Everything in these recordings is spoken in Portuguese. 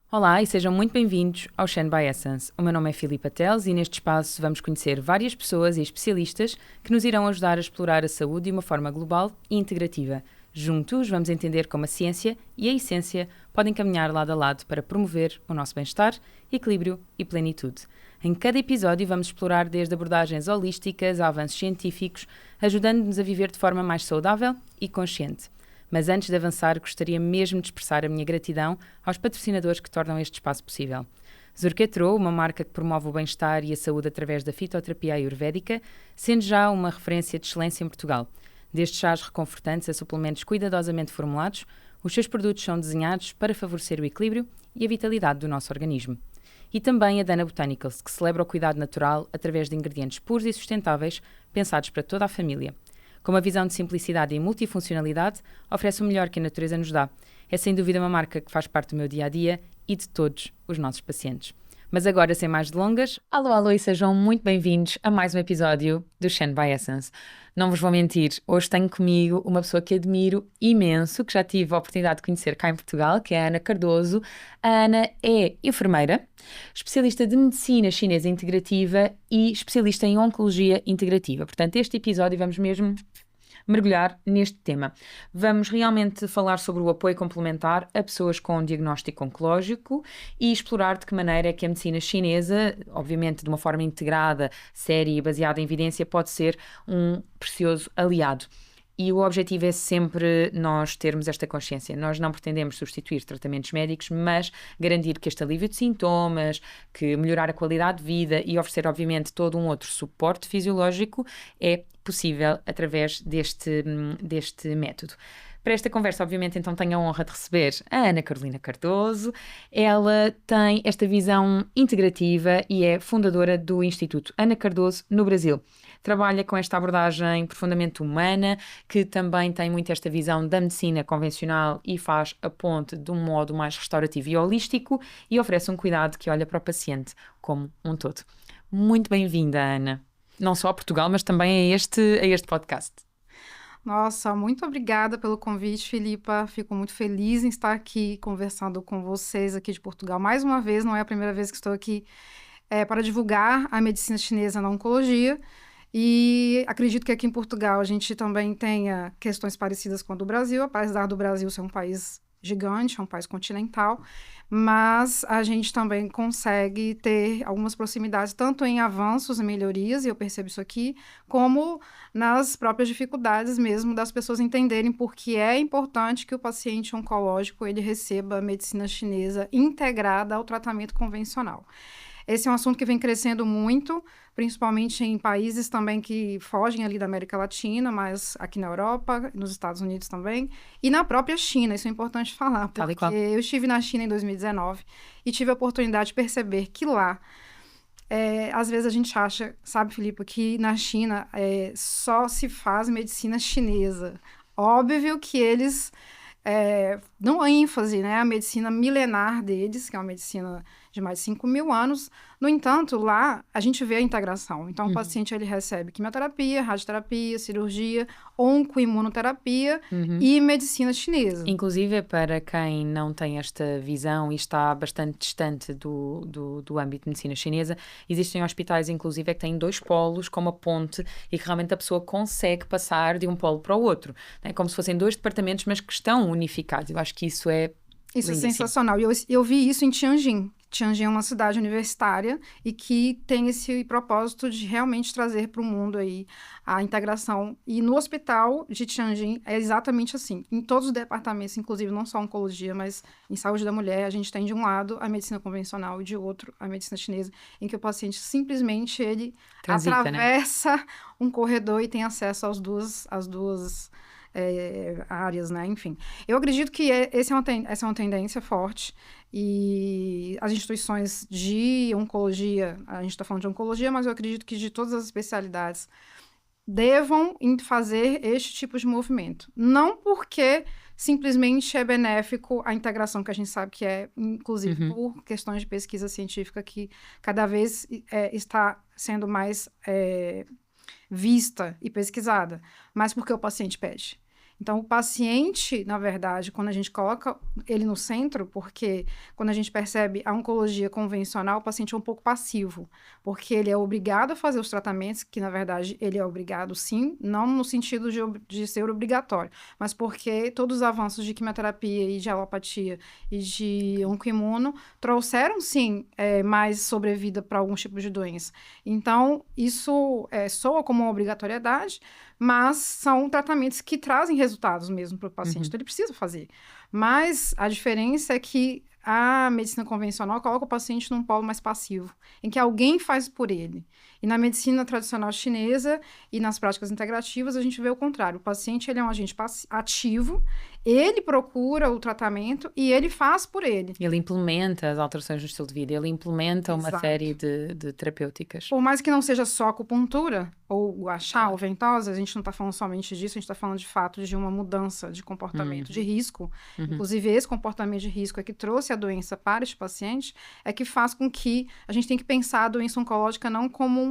Olá e sejam muito bem-vindos ao Shen by Essence. O meu nome é Filipa Teles e neste espaço vamos conhecer várias pessoas e especialistas que nos irão ajudar a explorar a saúde de uma forma global e integrativa. Juntos vamos entender como a ciência e a essência podem caminhar lado a lado para promover o nosso bem-estar, equilíbrio e plenitude. Em cada episódio vamos explorar desde abordagens holísticas a avanços científicos, ajudando-nos a viver de forma mais saudável e consciente. Mas antes de avançar, gostaria mesmo de expressar a minha gratidão aos patrocinadores que tornam este espaço possível. Zurketro, uma marca que promove o bem-estar e a saúde através da fitoterapia ayurvédica, sendo já uma referência de excelência em Portugal. Desde chás reconfortantes a suplementos cuidadosamente formulados, os seus produtos são desenhados para favorecer o equilíbrio e a vitalidade do nosso organismo. E também a Dana Botanicals, que celebra o cuidado natural através de ingredientes puros e sustentáveis, pensados para toda a família. Com uma visão de simplicidade e multifuncionalidade, oferece o melhor que a natureza nos dá. É sem dúvida uma marca que faz parte do meu dia-a-dia e de todos os nossos pacientes. Mas agora, sem mais delongas, alô e sejam muito bem-vindos a mais um episódio do Shen by Essence. Não vos vou mentir, hoje tenho comigo uma pessoa que admiro imenso, que já tive a oportunidade de conhecer cá em Portugal, que é a Ana Cardoso. A Ana é enfermeira, especialista de medicina chinesa integrativa e especialista em oncologia integrativa. Portanto, este episódio vamos mesmo mergulhar neste tema. Vamos realmente falar sobre o apoio complementar a pessoas com diagnóstico oncológico e explorar de que maneira é que a medicina chinesa, obviamente de uma forma integrada, séria e baseada em evidência, pode ser um precioso aliado. E o objetivo é sempre nós termos esta consciência. Nós não pretendemos substituir tratamentos médicos, mas garantir que este alívio de sintomas, que melhorar a qualidade de vida e oferecer, obviamente, todo um outro suporte fisiológico é possível através deste método. Para esta conversa, obviamente, então tenho a honra de receber a Ana Carolina Cardoso. Ela tem esta visão integrativa e é fundadora do Instituto Ana Cardoso no Brasil. Trabalha com esta abordagem profundamente humana, que também tem muito esta visão da medicina convencional e faz a ponte de um modo mais restaurativo e holístico e oferece um cuidado que olha para o paciente como um todo. Muito bem-vinda, Ana. Não só a Portugal, mas também a este podcast. Nossa, muito obrigada pelo convite, Filipa. Fico muito feliz em estar aqui conversando com vocês aqui de Portugal. Mais uma vez, não é a primeira vez que estou aqui para divulgar a medicina chinesa na oncologia. E acredito que aqui em Portugal a gente também tenha questões parecidas com a do Brasil, apesar do Brasil ser um país gigante, é um país continental, mas a gente também consegue ter algumas proximidades, tanto em avanços e melhorias, e eu percebo isso aqui, como nas próprias dificuldades mesmo das pessoas entenderem por que é importante que o paciente oncológico ele receba a medicina chinesa integrada ao tratamento convencional. Esse é um assunto que vem crescendo muito, principalmente em países também que fogem ali da América Latina, mas aqui na Europa, nos Estados Unidos também, e na própria China, isso é importante falar, porque eu estive na China em 2019 e tive a oportunidade de perceber que lá, às vezes a gente acha, sabe, Filipe, que na China só se faz medicina chinesa. Óbvio que eles dão ênfase, né, à medicina milenar deles, que é uma medicina de mais de 5.000 anos. No entanto, lá a gente vê a integração. Então, o paciente ele recebe quimioterapia, radioterapia, cirurgia, oncoimunoterapia e medicina chinesa. Inclusive, para quem não tem esta visão e está bastante distante do âmbito de medicina chinesa, existem hospitais, inclusive, que têm 2 polos como a ponte e que realmente a pessoa consegue passar de um polo para o outro. É como se fossem 2 departamentos, mas que estão unificados. Eu acho que isso é Isso lindíssimo. É sensacional. Eu vi isso em Tianjin. Tianjin é uma cidade universitária e que tem esse propósito de realmente trazer para o mundo aí a integração. E no hospital de Tianjin é exatamente assim. Em todos os departamentos, inclusive não só oncologia, mas em saúde da mulher, a gente tem de um lado a medicina convencional e de outro a medicina chinesa, em que o paciente simplesmente ele atravessa, né, um corredor e tem acesso às duas áreas, né? Enfim, eu acredito que essa é uma tendência forte e as instituições de oncologia, a gente está falando de oncologia, mas eu acredito que de todas as especialidades devam fazer este tipo de movimento. Não porque simplesmente é benéfico a integração, que a gente sabe que é, inclusive, por questões de pesquisa científica que cada vez está sendo mais vista e pesquisada, mas porque o paciente pede. Então, o paciente, na verdade, quando a gente coloca ele no centro, porque quando a gente percebe a oncologia convencional, o paciente é um pouco passivo, porque ele é obrigado a fazer os tratamentos, que na verdade ele é obrigado sim, não no sentido de ser obrigatório, mas porque todos os avanços de quimioterapia e de alopatia e de oncoimuno trouxeram sim mais sobrevida para alguns tipos de doença. Então, isso soa como uma obrigatoriedade, mas são tratamentos que trazem resultados mesmo para o paciente, então ele precisa fazer. Mas a diferença é que a medicina convencional coloca o paciente num polo mais passivo, em que alguém faz por ele. E na medicina tradicional chinesa e nas práticas integrativas, a gente vê o contrário. O paciente ele é um agente ativo, ele procura o tratamento e ele faz por ele. Ele implementa as alterações no estilo de vida, ele implementa uma série de terapêuticas. Por mais que não seja só acupuntura, ou guaxá, ou ventosa, a gente não está falando somente disso, a gente está falando de fato de uma mudança de comportamento de risco. Inclusive, esse comportamento de risco é que trouxe a doença para este paciente, é que faz com que a gente tenha que pensar a doença oncológica não como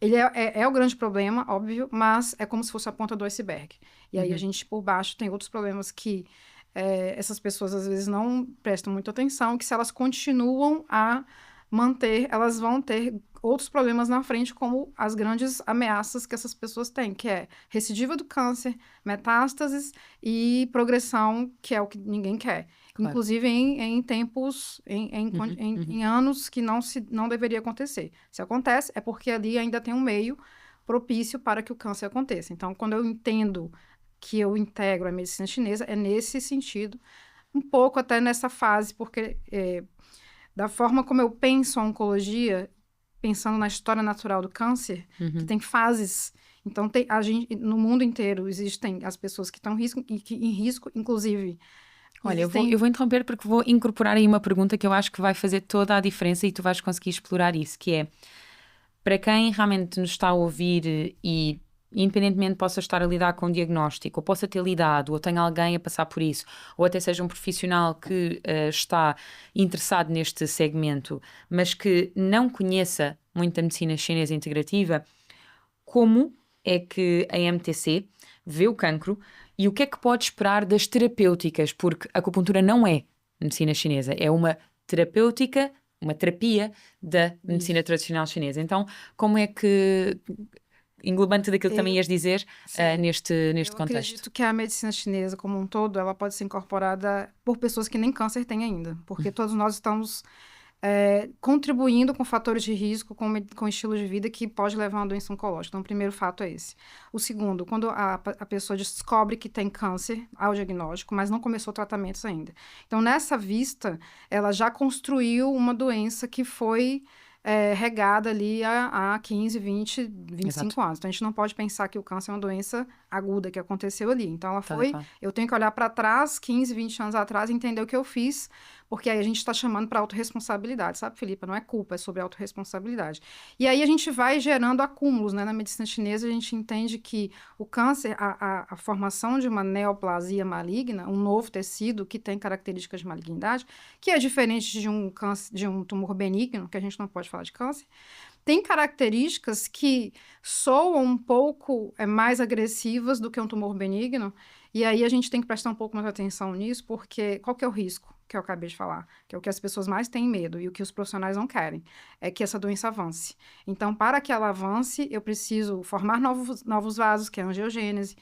ele é o grande problema, óbvio, mas é como se fosse a ponta do iceberg. E aí a gente, por baixo, tem outros problemas que essas pessoas às vezes não prestam muita atenção, que se elas continuam a manter, elas vão ter outros problemas na frente, como as grandes ameaças que essas pessoas têm, que é recidiva do câncer, metástases e progressão, que é o que ninguém quer. Claro. Inclusive em tempos, em anos que não deveria acontecer. Se acontece, é porque ali ainda tem um meio propício para que o câncer aconteça. Então, quando eu entendo que eu integro a medicina chinesa, é nesse sentido, um pouco até nessa fase, porque da forma como eu penso a oncologia, pensando na história natural do câncer, que tem fases. Então, no mundo inteiro existem as pessoas que estão em risco, inclusive. Olha, eu vou interromper porque vou incorporar aí uma pergunta que eu acho que vai fazer toda a diferença e tu vais conseguir explorar isso, que é, para quem realmente nos está a ouvir e independentemente possa estar a lidar com um diagnóstico, ou possa ter lidado, ou tenha alguém a passar por isso, ou até seja um profissional que está interessado neste segmento, mas que não conheça muito a medicina chinesa integrativa, como é que a MTC vê o cancro e o que é que pode esperar das terapêuticas? Porque a acupuntura não é medicina chinesa, é uma terapêutica, uma terapia da medicina tradicional chinesa. Então, como é que... englobante daquilo que também ias dizer neste contexto. Eu acredito que a medicina chinesa como um todo, ela pode ser incorporada por pessoas que nem câncer têm ainda, porque todos nós estamos contribuindo com fatores de risco, com estilo de vida que pode levar a uma doença oncológica. Então, o primeiro fato é esse. O segundo, quando a pessoa descobre que tem câncer ao diagnóstico, mas não começou tratamentos ainda. Então, nessa vista, ela já construiu uma doença que foi regada ali há 15, 20, 25 Exato. Anos. Então, a gente não pode pensar que o câncer é uma doença aguda que aconteceu ali. Então, ela foi... Eu tenho que olhar para trás, 15, 20 anos atrás, e entender o que eu fiz, porque aí a gente está chamando para autorresponsabilidade, sabe, Filipa? Não é culpa, é sobre autorresponsabilidade. E aí a gente vai gerando acúmulos, né? Na medicina chinesa, a gente entende que o câncer, a formação de uma neoplasia maligna, um novo tecido que tem características de malignidade, que é diferente de um câncer, de um tumor benigno, que a gente não pode falar de câncer, tem características que soam um pouco mais agressivas do que um tumor benigno, e aí a gente tem que prestar um pouco mais atenção nisso, porque qual que é o risco que eu acabei de falar? Que é o que as pessoas mais têm medo e o que os profissionais não querem, é que essa doença avance. Então, para que ela avance, eu preciso formar novos vasos, que é a angiogênese,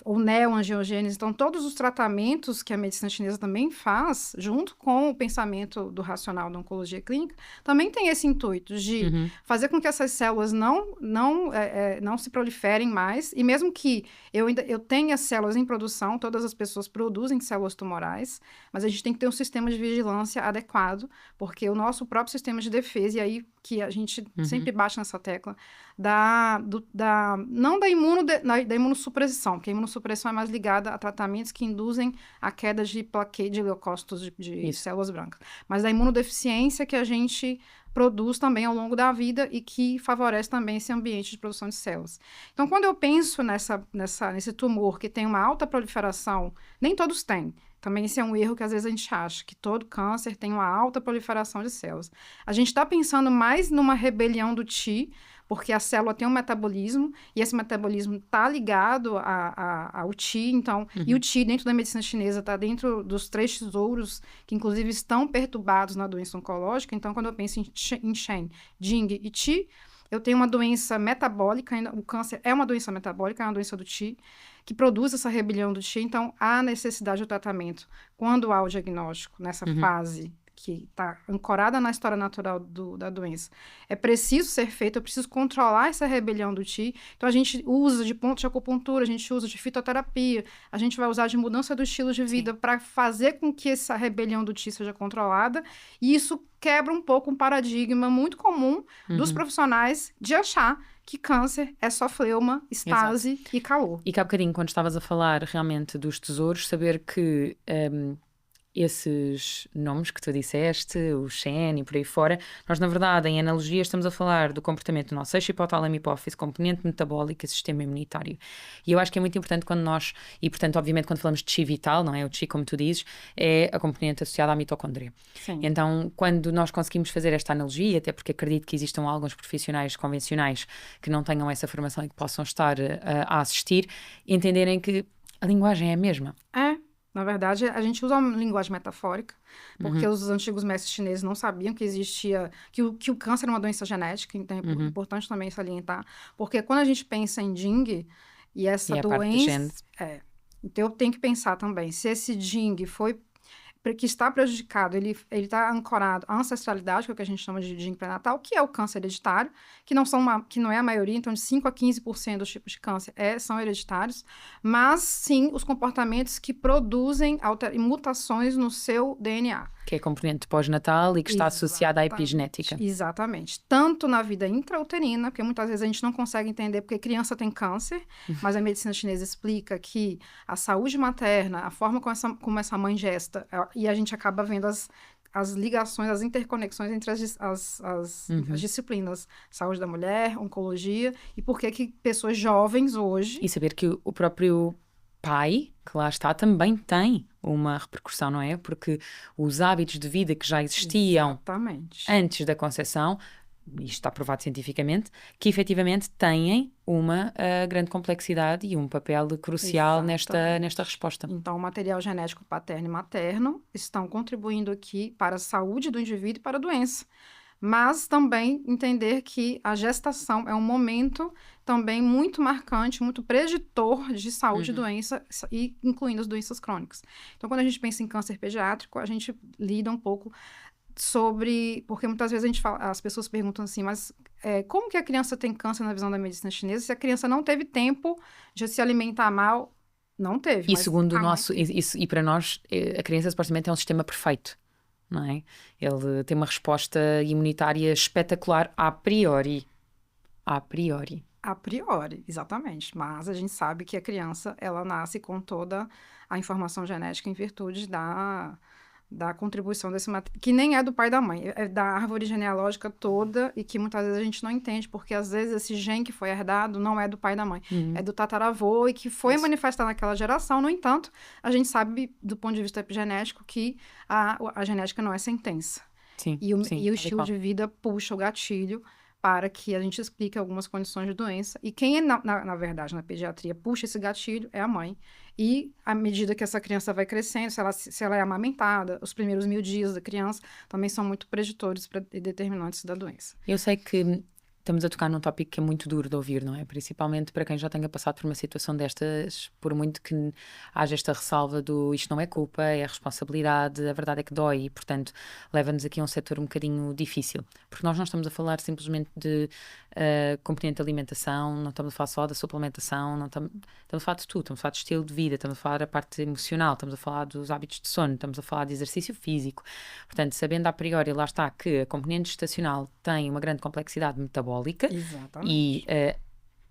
ou neoangiogênese. Então, todos os tratamentos que a medicina chinesa também faz, junto com o pensamento do racional da oncologia clínica, também tem esse intuito de fazer com que essas células não se proliferem mais, e mesmo que eu tenha células em produção, todas as pessoas produzem células tumorais, mas a gente tem que ter um sistema de vigilância adequado, porque o nosso próprio sistema de defesa, e aí que a gente sempre bate nessa tecla, não da imunossupressão, porque a imunossupressão é mais ligada a tratamentos que induzem a queda de plaquete de leucócitos de células brancas, mas da imunodeficiência que a gente produz também ao longo da vida e que favorece também esse ambiente de produção de células. Então, quando eu penso nesse tumor que tem uma alta proliferação, nem todos têm, Também esse é um erro que às vezes a gente acha, que todo câncer tem uma alta proliferação de células. A gente está pensando mais numa rebelião do Ti, porque a célula tem um metabolismo, e esse metabolismo está ligado ao Ti, então, e o Ti dentro da medicina chinesa está dentro dos 3 tesouros, que inclusive estão perturbados na doença oncológica. Então, quando eu penso em Shen, Jing e Ti, eu tenho uma doença metabólica, o câncer é uma doença metabólica, é uma doença do Ti, que produz essa rebelião do Ti, então há necessidade de tratamento. Quando há o diagnóstico, nessa fase que está ancorada na história natural da doença, é preciso ser feito, eu preciso controlar essa rebelião do Ti. Então, a gente usa de ponto de acupuntura, a gente usa de fitoterapia, a gente vai usar de mudança do estilo de vida para fazer com que essa rebelião do Ti seja controlada, e isso quebra um pouco um paradigma muito comum dos profissionais de achar que câncer é só fleuma, estase e calor. E que há bocadinho, quando estavas a falar realmente dos tesouros, saber que esses nomes que tu disseste, o Shen e por aí fora, nós na verdade em analogia estamos a falar do comportamento do nosso eixo hipotálamo hipófise, componente metabólico e sistema imunitário. E eu acho que é muito importante quando nós, e portanto obviamente quando falamos de Chi vital, não é? O Chi, como tu dizes, é a componente associada à mitocôndria. Sim. Então quando nós conseguimos fazer esta analogia, até porque acredito que existam alguns profissionais convencionais que não tenham essa formação e que possam estar a assistir, entenderem que a linguagem é a mesma. Na verdade, a gente usa uma linguagem metafórica, porque os antigos mestres chineses não sabiam que existia, que o câncer era uma doença genética, então é importante também salientar, porque quando a gente pensa em Jing e essa doença, então eu tenho que pensar também, se esse Jing foi que está prejudicado, ele está ancorado à ancestralidade, que é o que a gente chama de Jing pré-natal, que é o câncer hereditário, que não é a maioria, então de 5 a 15% dos tipos de câncer são hereditários, mas sim os comportamentos que produzem mutações no seu DNA. Que é componente pós-natal e que está associada à epigenética. Exatamente. Tanto na vida intrauterina, porque muitas vezes a gente não consegue entender porque criança tem câncer, mas a medicina chinesa explica que a saúde materna, a forma como essa mãe gesta, e a gente acaba vendo as ligações, as interconexões entre as disciplinas. Saúde da mulher, oncologia, e por que pessoas jovens hoje... E saber que o próprio pai, que lá está, também tem uma repercussão, não é? Porque os hábitos de vida que já existiam antes da concepção, isto está provado cientificamente, que efetivamente têm uma grande complexidade e um papel crucial nesta resposta. Então, o material genético paterno e materno estão contribuindo aqui para a saúde do indivíduo e para a doença. Mas também entender que a gestação é um momento também muito marcante, muito preditor de saúde e doença, e incluindo as doenças crônicas. Então, quando a gente pensa em câncer pediátrico, a gente lida um pouco sobre... Porque muitas vezes as pessoas perguntam assim, mas como que a criança tem câncer na visão da medicina chinesa se a criança não teve tempo de se alimentar mal? Não teve. E segundo o nosso... E para nós, a criança supostamente é um sistema perfeito. Não é? Ele tem uma resposta imunitária espetacular a priori. A priori, exatamente. Mas a gente sabe que a criança, ela nasce com toda a informação genética em virtude da contribuição desse material, que nem é do pai e da mãe, é da árvore genealógica toda, e que muitas vezes a gente não entende, porque às vezes esse gene que foi herdado não é do pai e da mãe, é do tataravô e que foi manifestado naquela geração. No entanto, a gente sabe, do ponto de vista epigenético, que a genética não é sentença. E o estilo de vida puxa o gatilho para que a gente explique algumas condições de doença. E quem, na verdade, na pediatria, puxa esse gatilho é a mãe. E, à medida que essa criança vai crescendo, se ela é amamentada, os primeiros 1000 dias da criança também são muito preditores e determinantes da doença. Eu sei que estamos a tocar num tópico que é muito duro de ouvir, não é? Principalmente para quem já tenha passado por uma situação destas, por muito que haja esta ressalva do isto não é culpa, é responsabilidade, a verdade é que dói e, portanto, leva-nos aqui a um setor um bocadinho difícil. Porque nós não estamos a falar simplesmente de componente de alimentação, não estamos a falar só da suplementação, não estamos a falar de tudo, estamos a falar de estilo de vida, estamos a falar da parte emocional, estamos a falar dos hábitos de sono, estamos a falar de exercício físico. Portanto, sabendo a priori, lá está, que a componente gestacional tem uma grande complexidade metabólica. Exatamente.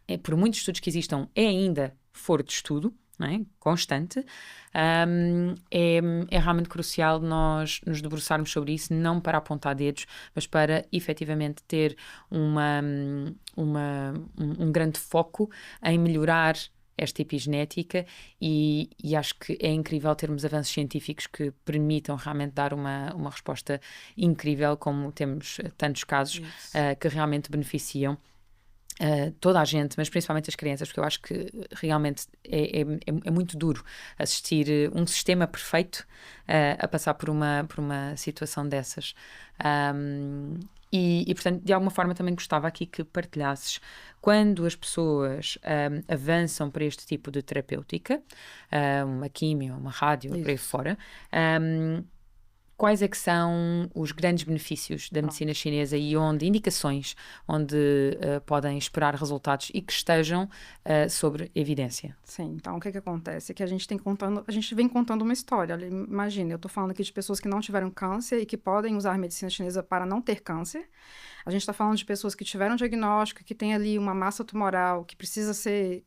E por muitos estudos que existam é ainda foro de estudo, não é? Constante. É realmente crucial nós nos debruçarmos sobre isso, não para apontar dedos, mas para efetivamente ter um grande foco em melhorar esta epigenética e acho que é incrível termos avanços científicos que permitam realmente dar uma resposta incrível, como temos tantos casos que realmente beneficiam toda a gente, mas principalmente as crianças, porque eu acho que realmente é muito duro assistir um sistema perfeito a passar por uma situação dessas. Portanto, de alguma forma também gostava aqui que partilhasses quando as pessoas avançam para este tipo de terapêutica, uma químio, uma rádio, por aí fora, quais é que são os grandes benefícios da medicina chinesa e indicações onde podem esperar resultados e que estejam sobre evidência? Sim, então o que acontece? É que a gente vem contando uma história. Imagina, eu estou falando aqui de pessoas que não tiveram câncer e que podem usar a medicina chinesa para não ter câncer. A gente está falando de pessoas que tiveram diagnóstico, que tem ali uma massa tumoral que precisa ser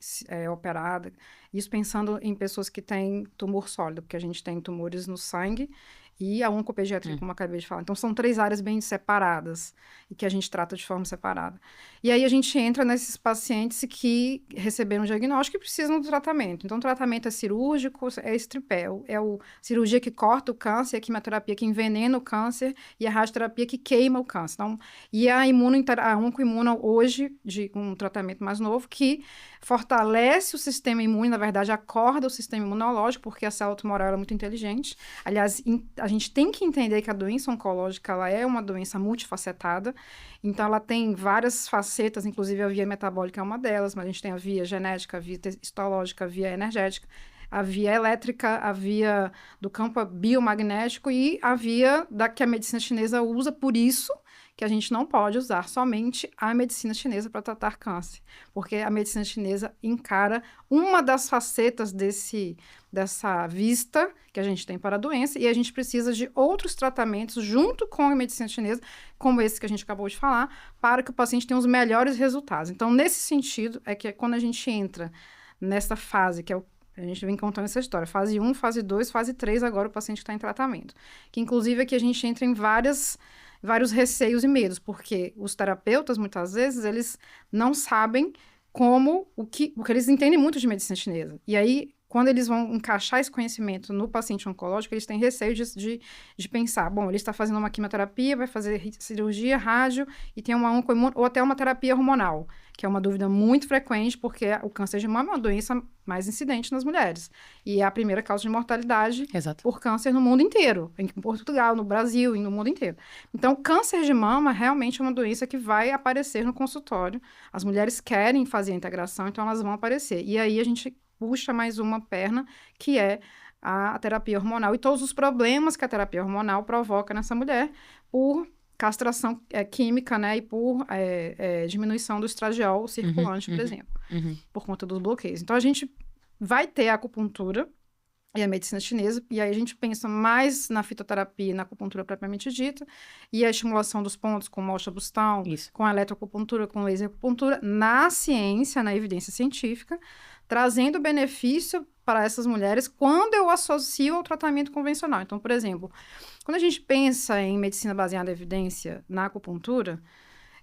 operada. Isso pensando em pessoas que têm tumor sólido, porque a gente tem tumores no sangue e a oncopediatria, como eu acabei de falar. Então, são 3 áreas bem separadas e que a gente trata de forma separada. E aí, a gente entra nesses pacientes que receberam o diagnóstico e precisam do tratamento. Então, o tratamento é cirúrgico, é esse tripé. É a cirurgia que corta o câncer, a quimioterapia que envenena o câncer e a radioterapia que queima o câncer. Então, e a oncoimuna hoje, de um tratamento mais novo, que fortalece o sistema imune, na verdade, acorda o sistema imunológico, porque a célula tumoral é muito inteligente. Aliás, a gente tem que entender que a doença oncológica ela é uma doença multifacetada, então ela tem várias facetas, inclusive a via metabólica é uma delas, mas a gente tem a via genética, a via histológica, a via energética, a via elétrica, a via do campo biomagnético e a via que a medicina chinesa usa, por isso que a gente não pode usar somente a medicina chinesa para tratar câncer, porque a medicina chinesa encara uma das facetas dessa vista que a gente tem para a doença e a gente precisa de outros tratamentos junto com a medicina chinesa, como esse que a gente acabou de falar, para que o paciente tenha os melhores resultados. Então, nesse sentido, é que quando a gente entra nessa fase, que é a gente vem contando essa história, fase 1, fase 2, fase 3, agora o paciente está em tratamento. Que, inclusive, aqui a gente entra em vários receios e medos, porque os terapeutas, muitas vezes, eles não sabem porque eles entendem muito de medicina chinesa. E aí, quando eles vão encaixar esse conhecimento no paciente oncológico, eles têm receio de pensar, bom, ele está fazendo uma quimioterapia, vai fazer cirurgia, rádio, e tem uma oncoimune, ou até uma terapia hormonal, que é uma dúvida muito frequente, porque o câncer de mama é uma doença mais incidente nas mulheres. E é a primeira causa de mortalidade por câncer no mundo inteiro, em Portugal, no Brasil e no mundo inteiro. Então, câncer de mama realmente é uma doença que vai aparecer no consultório. As mulheres querem fazer a integração, então elas vão aparecer. E aí a gente puxa mais uma perna, que é a terapia hormonal e todos os problemas que a terapia hormonal provoca nessa mulher por castração química, né, e por diminuição do estradiol circulante, por exemplo, por conta dos bloqueios. Então, a gente vai ter a acupuntura e a medicina chinesa, e aí a gente pensa mais na fitoterapia e na acupuntura propriamente dita, e a estimulação dos pontos com moxa-bustão, com a eletroacupuntura, com laser acupuntura, na ciência, na evidência científica, trazendo benefício para essas mulheres quando eu associo ao tratamento convencional. Então, por exemplo, quando a gente pensa em medicina baseada em evidência na acupuntura,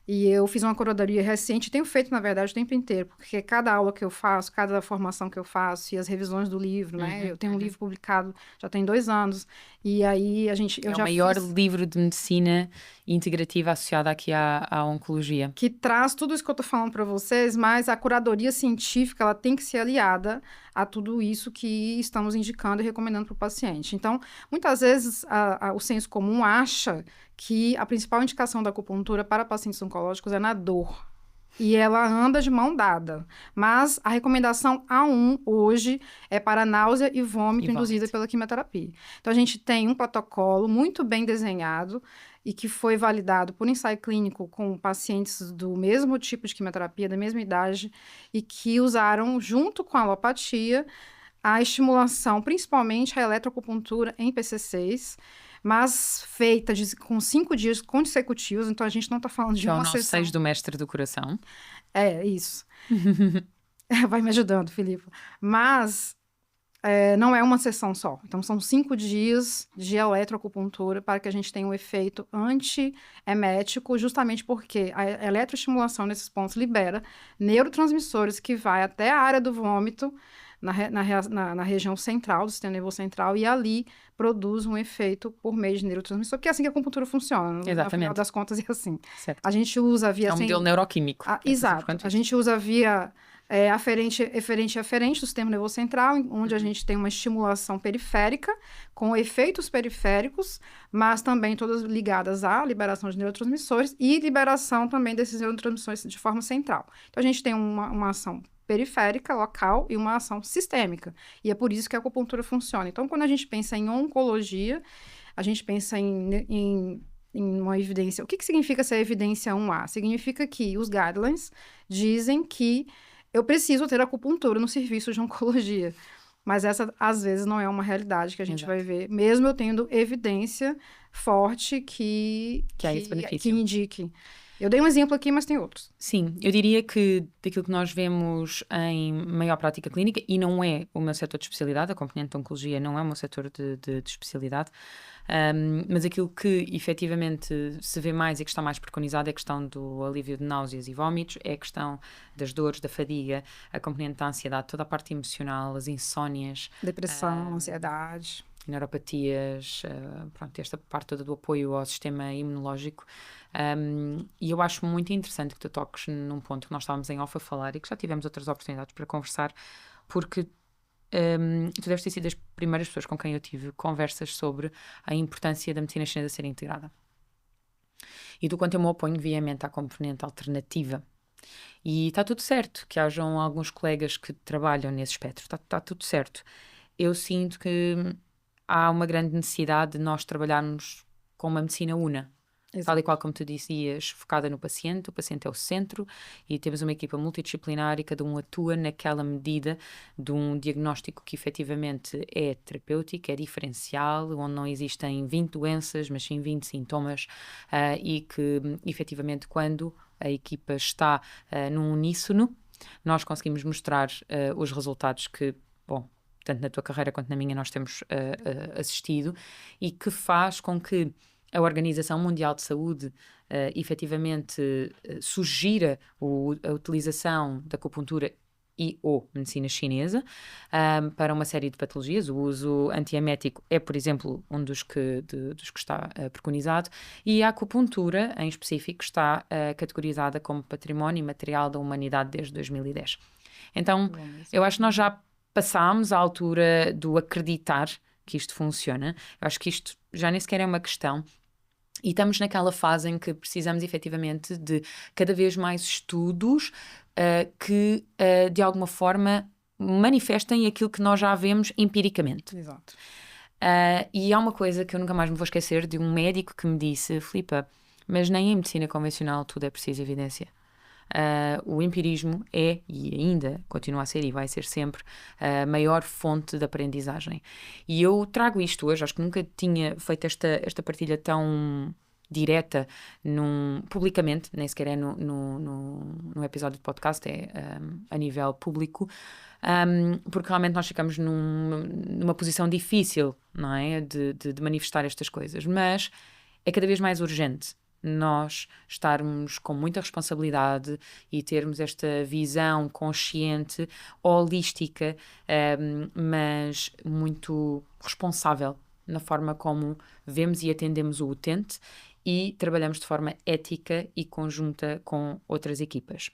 e eu fiz uma curadoria recente, tenho feito, na verdade, o tempo inteiro, porque cada aula que eu faço, cada formação que eu faço, e as revisões do livro, né? Eu tenho um livro publicado, já tem 2 anos, e aí eu já o maior livro de medicina integrativa associada aqui à oncologia. Que traz tudo isso que eu tô falando para vocês, mas a curadoria científica, ela tem que ser aliada a tudo isso que estamos indicando e recomendando para o paciente. Então, muitas vezes, o senso comum acha que a principal indicação da acupuntura para pacientes oncológicos é na dor. E ela anda de mão dada. Mas a recomendação A1 hoje é para náusea e vômito induzida pela quimioterapia. Então, a gente tem um protocolo muito bem desenhado e que foi validado por ensaio clínico com pacientes do mesmo tipo de quimioterapia, da mesma idade, e que usaram, junto com a alopatia, a estimulação, principalmente a eletroacupuntura em PCCs, mas feita com 5 dias consecutivos, então a gente não está falando de uma sessão. 6 do mestre do coração. É, isso. Vai me ajudando, Filipe. Mas não é uma sessão só. Então, são 5 dias de eletroacupuntura para que a gente tenha um efeito antiemético, justamente porque a eletroestimulação nesses pontos libera neurotransmissores que vai até a área do vômito, na região central, do sistema nervoso central, e ali produz um efeito por meio de neurotransmissor, porque é assim que a acupuntura funciona. Exatamente. No final das contas, é assim. Certo. A gente usa a via... É um modelo neuroquímico. Exato. A gente usa a via... aferente do sistema nervoso central, onde a gente tem uma estimulação periférica, com efeitos periféricos, mas também todas ligadas à liberação de neurotransmissores e liberação também desses neurotransmissores de forma central. Então, a gente tem uma ação periférica, local, e uma ação sistêmica. E é por isso que a acupuntura funciona. Então, quando a gente pensa em oncologia, a gente pensa em uma evidência... O que significa essa evidência 1A? Significa que os guidelines dizem que eu preciso ter acupuntura no serviço de oncologia. Mas essa, às vezes, não é uma realidade que a gente vai ver, mesmo eu tendo evidência forte que indique. Eu dei um exemplo aqui, mas tem outros. Sim, eu diria que daquilo que nós vemos em maior prática clínica, e não é o meu setor de especialidade, a componente de oncologia não é o meu setor de especialidade, mas aquilo que efetivamente se vê mais e que está mais preconizado é a questão do alívio de náuseas e vômitos, é a questão das dores, da fadiga, a componente da ansiedade, toda a parte emocional, as insónias. Depressão, ansiedade. Neuropatias, pronto, esta parte toda do apoio ao sistema imunológico. E eu acho muito interessante que tu toques num ponto que nós estávamos em off a falar e que já tivemos outras oportunidades para conversar, porque tu deves ter sido das primeiras pessoas com quem eu tive conversas sobre a importância da medicina chinesa ser integrada. E do quanto eu me oponho veemente à componente alternativa. E está tudo certo que hajam alguns colegas que trabalham nesse espectro, está tudo certo. Eu sinto que há uma grande necessidade de nós trabalharmos com uma medicina una. Exato. Tal e qual como tu dizias, focada no paciente, o paciente é o centro e temos uma equipa multidisciplinar e cada um atua naquela medida de um diagnóstico que efetivamente é terapêutico, é diferencial, onde não existem 20 doenças, mas sim 20 sintomas e que efetivamente quando a equipa está num uníssono, nós conseguimos mostrar os resultados que, bom, tanto na tua carreira quanto na minha nós temos assistido e que faz com que a Organização Mundial de Saúde efetivamente sugira a utilização da acupuntura e ou medicina chinesa para uma série de patologias. O uso antiemético é, por exemplo, um dos que está preconizado, e a acupuntura, em específico, está categorizada como património imaterial da humanidade desde 2010. Então, eu acho que nós já passámos à altura do acreditar que isto funciona. Eu acho que isto já nem sequer é uma questão. E estamos naquela fase em que precisamos efetivamente de cada vez mais estudos que de alguma forma manifestem aquilo que nós já vemos empiricamente. Exato. E há uma coisa que eu nunca mais me vou esquecer de um médico que me disse: Filipa, mas nem em medicina convencional tudo é preciso evidência. O empirismo é, e ainda continua a ser e vai ser sempre, a maior fonte de aprendizagem. E eu trago isto hoje, acho que nunca tinha feito esta partilha tão direta publicamente, nem sequer é no episódio de podcast, é a nível público, porque realmente nós ficamos numa posição difícil, não é? De manifestar estas coisas, mas é cada vez mais urgente nós estarmos com muita responsabilidade e termos esta visão consciente, holística, mas muito responsável na forma como vemos e atendemos o utente e trabalhamos de forma ética e conjunta com outras equipas.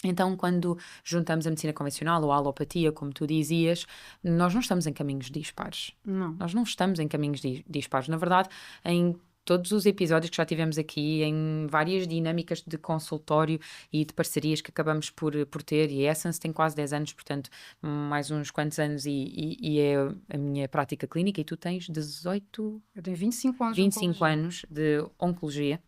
Então, quando juntamos a medicina convencional ou a alopatia, como tu dizias, nós não estamos em caminhos dispares. Não. Nós não estamos em caminhos dispares. Na verdade, em todos os episódios que já tivemos aqui, em várias dinâmicas de consultório e de parcerias que acabamos por ter, e a Essence tem quase 10 anos, portanto, mais uns quantos anos, e é a minha prática clínica, e tu tens 18... Eu tenho 25 anos 25 anos de oncologia.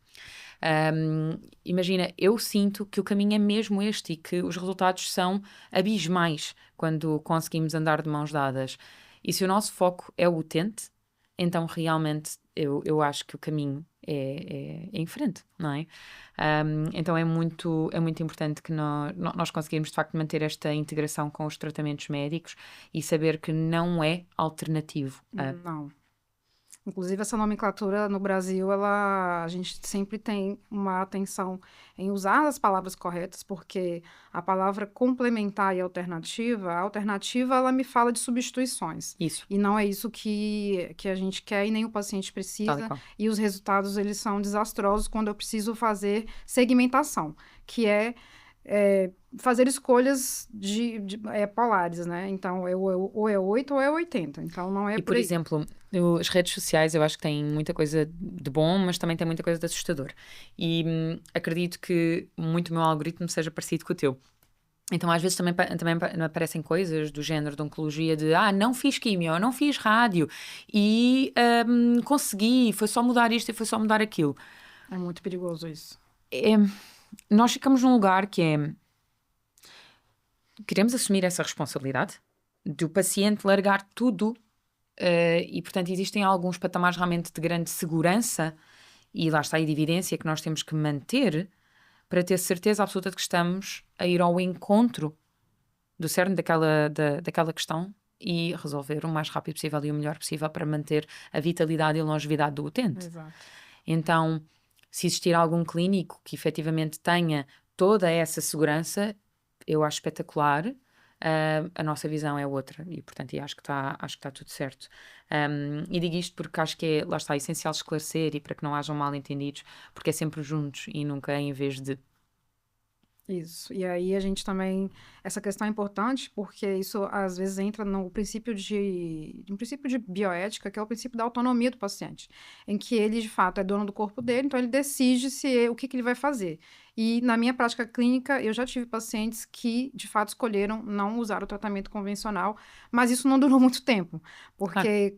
Imagina, eu sinto que o caminho é mesmo este e que os resultados são abismais quando conseguimos andar de mãos dadas. E se o nosso foco é o utente, então realmente eu acho que o caminho é em frente, não é? Então é muito importante que nós conseguirmos de facto manter esta integração com os tratamentos médicos e saber que não é alternativo. Não. Inclusive, essa nomenclatura no Brasil, a gente sempre tem uma atenção em usar as palavras corretas, porque a palavra complementar e alternativa, a alternativa, ela me fala de substituições. Isso. E não é isso que a gente quer e nem o paciente precisa. E os resultados, eles são desastrosos quando eu preciso fazer segmentação, que é fazer escolhas polares, né? Então, ou é 8 ou é 80. Então, não é por exemplo, as redes sociais eu acho que têm muita coisa de bom, mas também tem muita coisa de assustador. E acredito que muito o meu algoritmo seja parecido com o teu. Então, às vezes, também aparecem coisas do género de oncologia de não fiz quimio, não fiz rádio e consegui, foi só mudar isto e foi só mudar aquilo. É muito perigoso isso. Nós ficamos num lugar que queremos assumir essa responsabilidade do paciente largar tudo e, portanto, existem alguns patamares realmente de grande segurança e lá está a evidência que nós temos que manter para ter certeza absoluta de que estamos a ir ao encontro do cerne daquela questão e resolver o mais rápido possível e o melhor possível para manter a vitalidade e a longevidade do utente. Exato. Então, se existir algum clínico que efetivamente tenha toda essa segurança, eu acho espetacular. A nossa visão é outra e, portanto, acho que está tudo certo. E digo isto porque acho que lá está, essencial esclarecer e para que não hajam mal-entendidos, porque é sempre juntos e nunca em vez de. Isso. E aí a gente também... Essa questão é importante porque isso às vezes entra no princípio de bioética, que é o princípio da autonomia do paciente, em que ele, de fato, é dono do corpo dele, então ele decide o que ele vai fazer. E na minha prática clínica, eu já tive pacientes que, de fato, escolheram não usar o tratamento convencional, mas isso não durou muito tempo, porque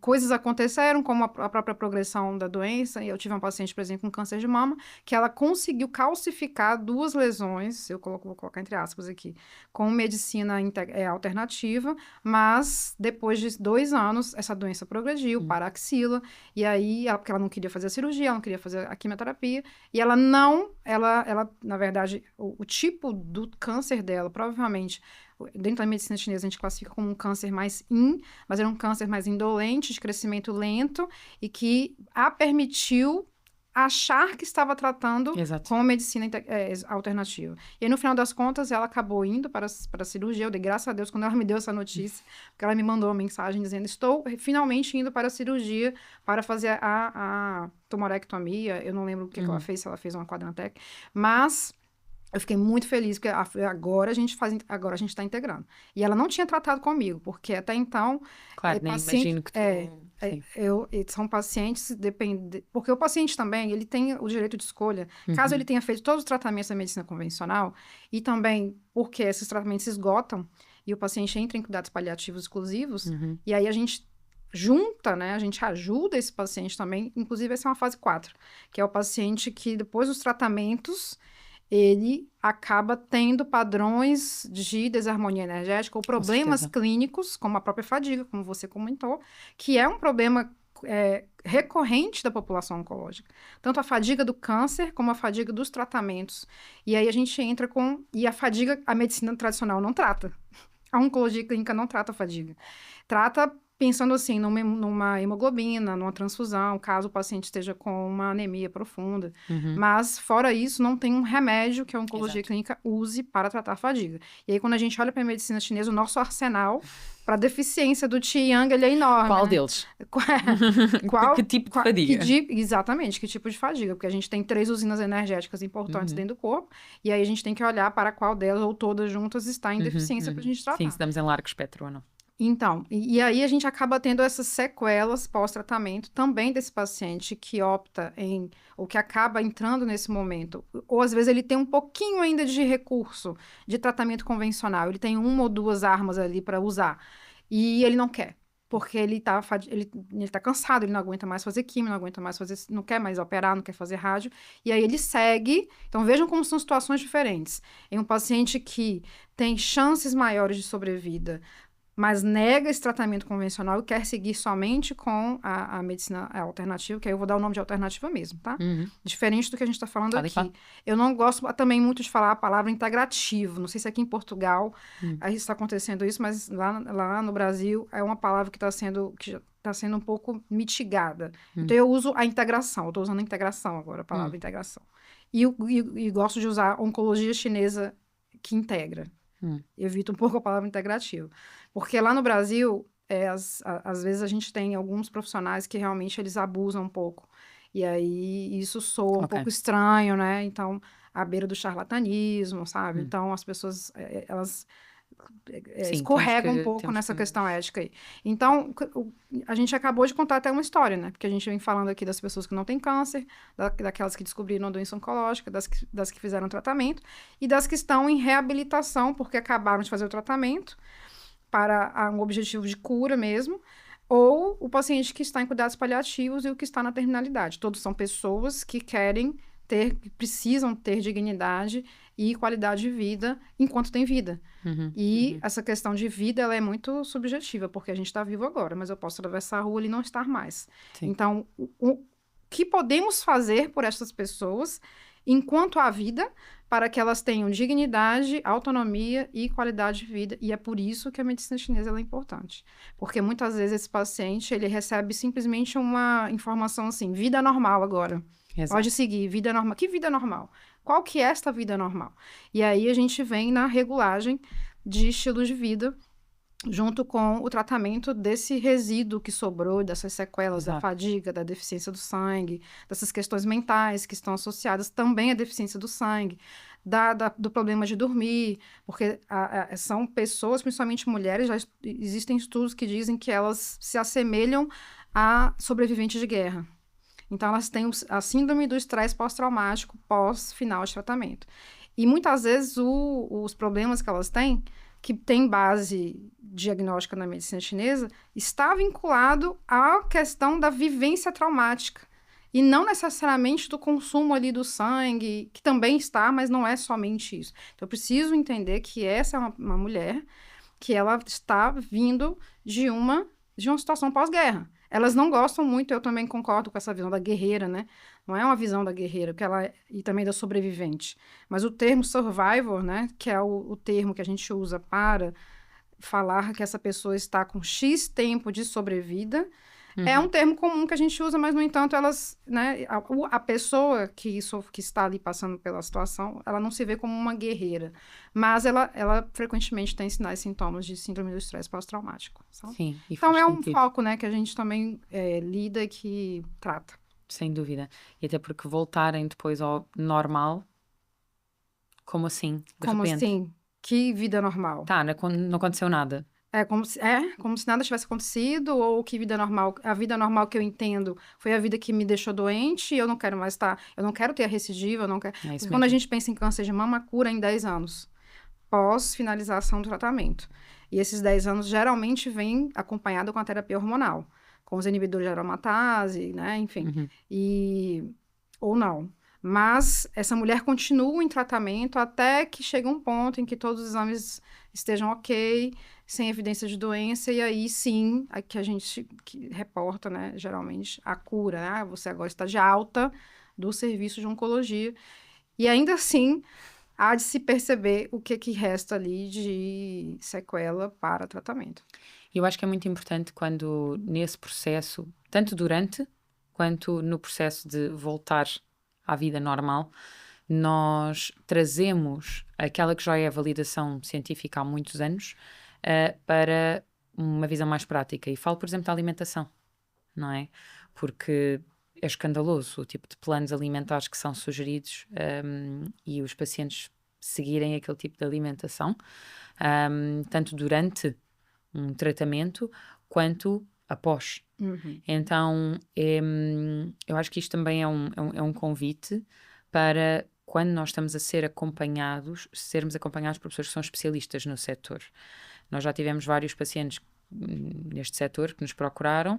coisas aconteceram, como a própria progressão da doença. Eu tive uma paciente, por exemplo, com câncer de mama, que ela conseguiu calcificar 2 lesões, vou colocar entre aspas aqui, com medicina alternativa, mas depois de 2 anos, essa doença progrediu para a axila, e aí, porque ela não queria fazer a cirurgia, ela não queria fazer a quimioterapia, e ela, na verdade, o tipo do câncer dela, provavelmente, dentro da medicina chinesa, a gente classifica como um câncer mais mas era um câncer mais indolente, de crescimento lento, e que a permitiu achar que estava tratando com medicina alternativa. E aí, no final das contas, ela acabou indo para a cirurgia. Eu dei graças a Deus quando ela me deu essa notícia, porque ela me mandou uma mensagem dizendo: estou finalmente indo para a cirurgia para fazer a tumorectomia. Eu não lembro o que ela fez, se ela fez uma quadrantec, mas eu fiquei muito feliz, porque agora a gente está integrando. E ela não tinha tratado comigo, porque até então... Claro, nem imagino que são pacientes, porque o paciente também, ele tem o direito de escolha, caso ele tenha feito todos os tratamentos da medicina convencional, e também porque esses tratamentos se esgotam, e o paciente entra em cuidados paliativos exclusivos, e aí a gente junta, né, a gente ajuda esse paciente também, inclusive essa é uma fase 4, que é o paciente que depois dos tratamentos... ele acaba tendo padrões de desarmonia energética ou problemas clínicos, como a própria fadiga, como você comentou, que é um problema recorrente da população oncológica. Tanto a fadiga do câncer, como a fadiga dos tratamentos. E aí a gente entra com... E a fadiga, a medicina tradicional não trata. A oncologia clínica não trata a fadiga. Trata... pensando assim, numa hemoglobina, numa transfusão, caso o paciente esteja com uma anemia profunda. Mas, fora isso, não tem um remédio que a oncologia clínica use para tratar a fadiga. E aí, quando a gente olha para a medicina chinesa, o nosso arsenal para deficiência do Qi Yang, ele é enorme. Qual né? deles? Que tipo de fadiga? Exatamente, que tipo de fadiga. Porque a gente tem 3 usinas energéticas importantes dentro do corpo, e aí a gente tem que olhar para qual delas, ou todas juntas, está em deficiência para a gente tratar. Sim, se estamos em largo espectro ou não. Então, e aí a gente acaba tendo essas sequelas pós-tratamento também desse paciente que opta ou que acaba entrando nesse momento, ou às vezes ele tem um pouquinho ainda de recurso de tratamento convencional, ele tem 1 ou 2 armas ali para usar, e ele não quer, porque ele tá cansado, ele não aguenta mais fazer quimio, não quer mais operar, não quer fazer rádio, e aí ele segue. Então vejam como são situações diferentes. Em um paciente que tem chances maiores de sobrevida, mas nega esse tratamento convencional e quer seguir somente com a medicina alternativa, que aí eu vou dar o nome de alternativa mesmo, tá? Diferente do que a gente está falando Tá, aqui. claro. Eu não gosto também muito de falar a palavra integrativo. Não sei se aqui em Portugal aí está acontecendo isso, mas lá no Brasil é uma palavra que está sendo um pouco mitigada. Então eu uso a integração. Eu estou usando a integração agora, a palavra integração. E gosto de usar oncologia chinesa que integra. Evito um pouco a palavra integrativo. Porque lá no Brasil, às vezes a gente tem alguns profissionais que realmente eles abusam um pouco. E aí isso soa um pouco estranho, né? Então, à beira do charlatanismo, sabe? Então, as pessoas, elas Sim, escorregam um pouco nessa questão ética aí. Então, a gente acabou de contar até uma história, né? Porque a gente vem falando aqui das pessoas que não têm câncer, daquelas que descobriram a doença oncológica, das que fizeram tratamento e das que estão em reabilitação porque acabaram de fazer o tratamento para um objetivo de cura mesmo, ou o paciente que está em cuidados paliativos e o que está na terminalidade. Todos são pessoas que precisam ter dignidade e qualidade de vida enquanto tem vida. Essa questão de vida, ela é muito subjetiva, porque a gente está vivo agora, mas eu posso atravessar a rua e não estar mais. Sim. Então, o que podemos fazer por essas pessoas enquanto há vida, para que elas tenham dignidade, autonomia e qualidade de vida. E é por isso que a medicina chinesa ela é importante. Porque muitas vezes esse paciente, ele recebe simplesmente uma informação assim, vida normal agora. Exato. Pode seguir, vida normal. Que vida normal? Qual que é esta vida normal? E aí a gente vem na regulagem de estilos de vida, junto com o tratamento desse resíduo que sobrou, dessas sequelas da fadiga, da deficiência do sangue, dessas questões mentais que estão associadas também à deficiência do sangue, do problema de dormir, porque são pessoas, principalmente mulheres, já existem estudos que dizem que elas se assemelham a sobreviventes de guerra. Então, elas têm a síndrome do estresse pós-traumático pós-final de tratamento. E muitas vezes os problemas que elas têm, que tem base diagnóstica na medicina chinesa, está vinculado à questão da vivência traumática. E não necessariamente do consumo ali do sangue, que também está, mas não é somente isso. Então, eu preciso entender que essa é uma mulher que ela está vindo de uma situação pós-guerra. Elas não gostam muito, eu também concordo com essa visão da guerreira, né? Não é uma visão da guerreira, e também da sobrevivente. Mas o termo survivor, né? Que é o termo que a gente usa para falar que essa pessoa está com X tempo de sobrevida, é um termo comum que a gente usa, mas, no entanto, elas, né? A pessoa que está ali passando pela situação, ela não se vê como uma guerreira. Mas ela frequentemente tem sinais e sintomas de síndrome do estresse pós-traumático. Sim, então, é um foco, né, que a gente também lida e que trata. Sem dúvida. E até porque voltarem depois ao normal, como assim? Como assim? Que vida normal? Tá, não aconteceu nada. É como se nada tivesse acontecido, ou que vida normal, a vida normal que eu entendo foi a vida que me deixou doente, e eu não quero mais eu não quero ter a recidiva, eu não quero... Quando a gente pensa em câncer de mama, cura em 10 anos, pós finalização do tratamento. E esses 10 anos geralmente vem acompanhado com a terapia hormonal, com os inibidores de aromatase, né, enfim, ou não. Mas essa mulher continua em tratamento até que chega um ponto em que todos os exames estejam ok, sem evidência de doença, e aí sim, que a gente reporta, né, geralmente, a cura, né? Você agora está de alta do serviço de oncologia. E ainda assim, há de se perceber o que resta ali de sequela para tratamento. Eu acho que é muito importante quando, nesse processo, tanto durante quanto no processo de voltar à vida normal, nós trazemos aquela que já é a validação científica há muitos anos para uma visão mais prática. E falo, por exemplo, da alimentação, não é? Porque é escandaloso o tipo de planos alimentares que são sugeridos e os pacientes seguirem aquele tipo de alimentação, tanto durante um tratamento quanto após. Então, eu acho que isto também é um convite para, quando nós estamos a ser acompanhados, sermos acompanhados por pessoas que são especialistas no setor. Nós já tivemos vários pacientes neste setor que nos procuraram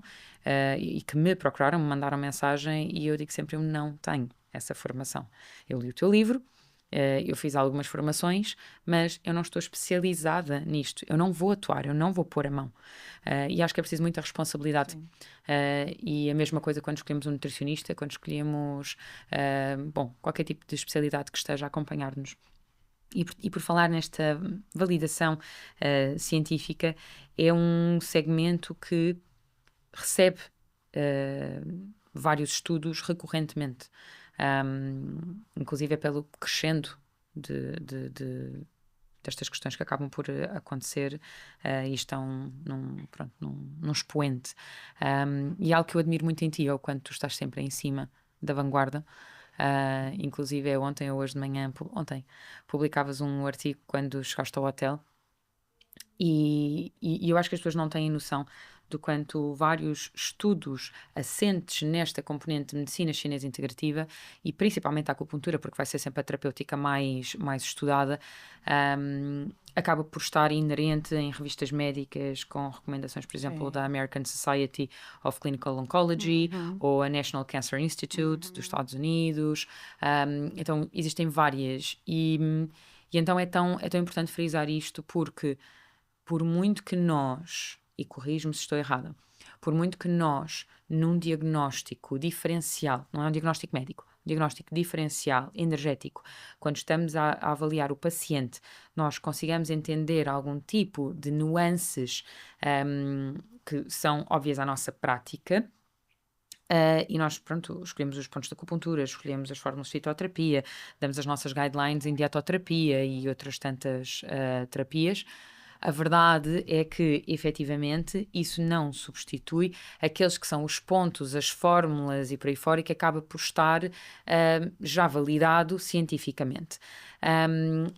e que me procuraram, me mandaram mensagem, e eu digo sempre, eu não tenho essa formação. Eu li o teu livro, Eu fiz algumas formações, mas eu não estou especializada nisto. Eu não vou atuar, eu não vou pôr a mão. E acho que é preciso muita responsabilidade. E a mesma coisa quando escolhemos um nutricionista, quando escolhemos, qualquer tipo de especialidade que esteja a acompanhar-nos. E por falar nesta validação científica, é um segmento que recebe vários estudos recorrentemente. Inclusive é pelo crescendo destas questões que acabam por acontecer e estão num expoente. E algo que eu admiro muito em ti é o quanto tu estás sempre em cima da vanguarda. Inclusive ontem ou hoje de manhã, publicavas um artigo quando chegaste ao hotel e eu acho que as pessoas não têm noção do quanto vários estudos assentes nesta componente de medicina chinesa integrativa e principalmente a acupuntura, porque vai ser sempre a terapêutica mais estudada, acaba por estar inerente em revistas médicas com recomendações, por exemplo, da American Society of Clinical Oncology ou a National Cancer Institute dos Estados Unidos. Então existem várias e então é tão importante frisar isto porque por muito que nós, e corrijo-me se estou errada, por muito que nós, num diagnóstico diferencial, não é um diagnóstico médico, um diagnóstico diferencial, energético, quando estamos a avaliar o paciente, nós consigamos entender algum tipo de nuances que são óbvias à nossa prática. E nós, escolhemos os pontos de acupuntura, escolhemos as fórmulas de fitoterapia, damos as nossas guidelines em dietoterapia e outras tantas terapias. A verdade é que, efetivamente, isso não substitui aqueles que são os pontos, as fórmulas e por aí fora, e que acaba por estar já validado cientificamente.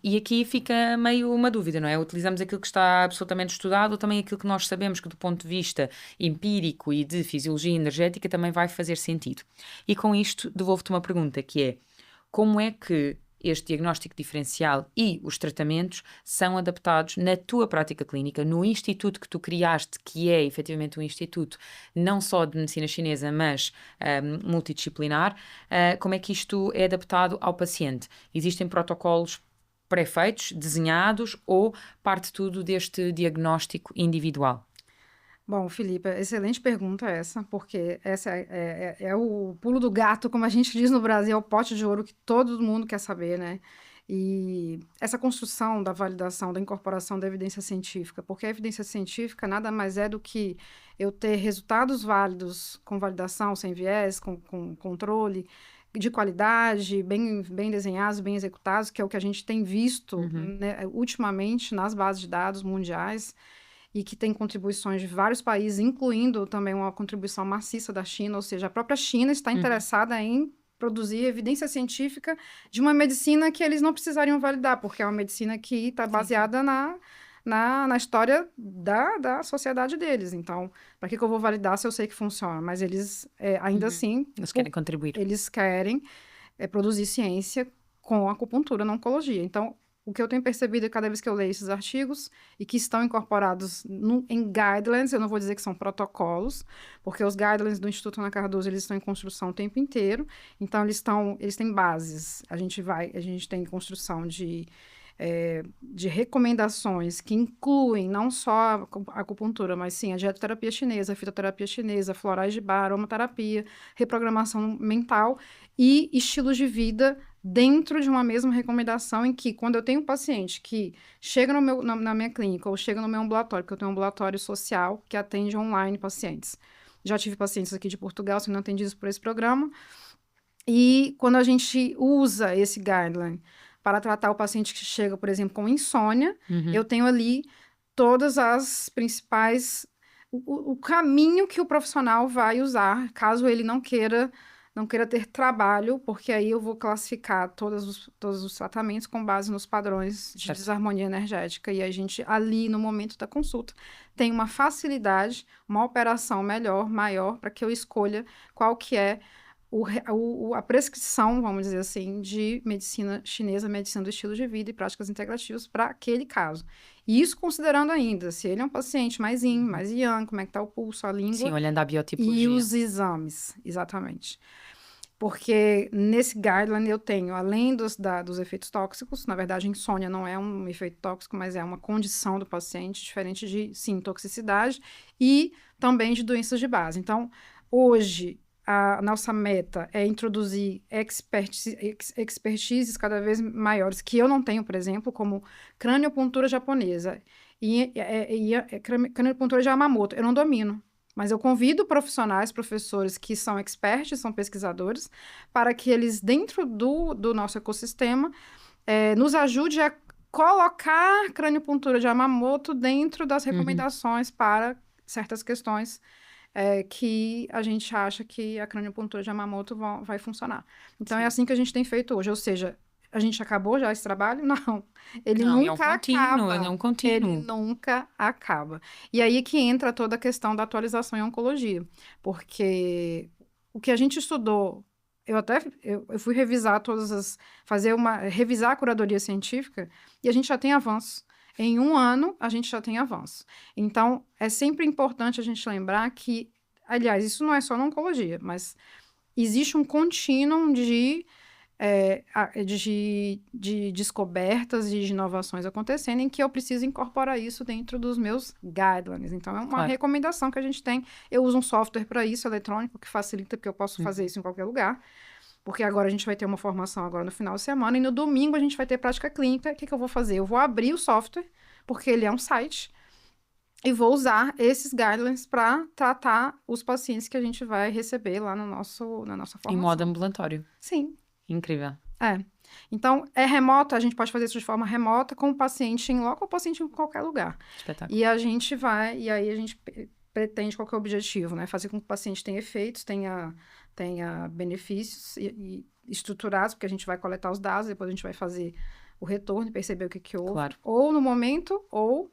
E aqui fica meio uma dúvida, não é? Utilizamos aquilo que está absolutamente estudado ou também aquilo que nós sabemos que, do ponto de vista empírico e de fisiologia energética, também vai fazer sentido. E com isto, devolvo-te uma pergunta, que é: como é que este diagnóstico diferencial e os tratamentos são adaptados na tua prática clínica, no instituto que tu criaste, que é efetivamente um instituto não só de medicina chinesa, mas multidisciplinar? Como é que isto é adaptado ao paciente? Existem protocolos pré-feitos, desenhados, ou parte tudo deste diagnóstico individual? Bom, Filipe, excelente pergunta essa, porque essa é o pulo do gato, como a gente diz no Brasil, é o pote de ouro que todo mundo quer saber, né? E essa construção da validação, da incorporação da evidência científica, porque a evidência científica nada mais é do que eu ter resultados válidos, com validação, sem viés, com controle, de qualidade, bem desenhados, bem executados, que é o que a gente tem visto, né, ultimamente nas bases de dados mundiais, e que tem contribuições de vários países, incluindo também uma contribuição maciça da China, ou seja, a própria China está interessada em produzir evidência científica de uma medicina que eles não precisariam validar, porque é uma medicina que está baseada na história da sociedade deles. Então, para que eu vou validar se eu sei que funciona? Mas eles, ainda assim... Eles querem contribuir. Eles querem produzir ciência com a acupuntura na oncologia. Então, o que eu tenho percebido cada vez que eu leio esses artigos e que estão incorporados em guidelines, eu não vou dizer que são protocolos, porque os guidelines do Instituto Ana Cardoso, eles estão em construção o tempo inteiro, então eles têm bases. A gente tem construção de recomendações que incluem não só a acupuntura, mas sim a dietoterapia chinesa, a fitoterapia chinesa, florais de bar, aromaterapia, reprogramação mental e estilos de vida dentro de uma mesma recomendação, em que, quando eu tenho um paciente que chega na minha clínica ou chega no meu ambulatório, porque eu tenho um ambulatório social que atende online pacientes. Já tive pacientes aqui de Portugal sendo atendidos por esse programa, e quando a gente usa esse guideline para tratar o paciente que chega, por exemplo, com insônia, eu tenho ali todas as principais... O caminho que o profissional vai usar, caso ele não queira ter trabalho, porque aí eu vou classificar todos os tratamentos com base nos padrões de desarmonia energética. E a gente, ali, no momento da consulta, tem uma facilidade, uma operação maior, para que eu escolha qual que é a prescrição, vamos dizer assim, de medicina chinesa, medicina do estilo de vida e práticas integrativas para aquele caso. E isso considerando ainda, se ele é um paciente mais yin, mais yang, como é que está o pulso, a língua... Sim, olhando a biotipologia. E os exames, exatamente. Porque nesse guideline eu tenho, além dos efeitos tóxicos, na verdade, insônia não é um efeito tóxico, mas é uma condição do paciente, diferente de, sim, toxicidade, e também de doenças de base. Então, hoje, a nossa meta é introduzir expertises cada vez maiores, que eu não tenho, por exemplo, como craniopuntura japonesa e craniopuntura de Yamamoto. Eu não domino. Mas eu convido profissionais, professores que são experts, são pesquisadores, para que eles, dentro do nosso ecossistema, nos ajude a colocar craniopuntura de Yamamoto dentro das recomendações para certas questões que a gente acha que a craniopuntura de Yamamoto vai funcionar. Então, é assim que a gente tem feito hoje, ou seja, a gente acabou já esse trabalho? Não. Ele nunca acaba. Ele é um contínuo. Ele nunca acaba. E aí que entra toda a questão da atualização em oncologia. Porque o que a gente estudou, eu fui revisar revisar a curadoria científica e a gente já tem avanço. Em 1 ano, a gente já tem avanço. Então, é sempre importante a gente lembrar que, aliás, isso não é só na oncologia, mas existe um contínuo de descobertas e de inovações acontecendo em que eu preciso incorporar isso dentro dos meus guidelines. Então, é uma recomendação que a gente tem. Eu uso um software para isso, eletrônico, que facilita, porque eu posso fazer isso em qualquer lugar. Porque agora a gente vai ter uma formação agora no final de semana, e no domingo a gente vai ter prática clínica. O que eu vou fazer? Eu vou abrir o software, porque ele é um site, e vou usar esses guidelines para tratar os pacientes que a gente vai receber lá na nossa formação. Em modo ambulatório. Sim. Incrível. Então, é remoto, a gente pode fazer isso de forma remota com o paciente em loco ou o paciente em qualquer lugar. Espetáculo. E a gente aí a gente pretende qual que é o objetivo, né? Fazer com que o paciente tenha efeitos, tenha benefícios e estruturados, porque a gente vai coletar os dados, depois a gente vai fazer o retorno e perceber o que houve. Claro. Ou no momento, ou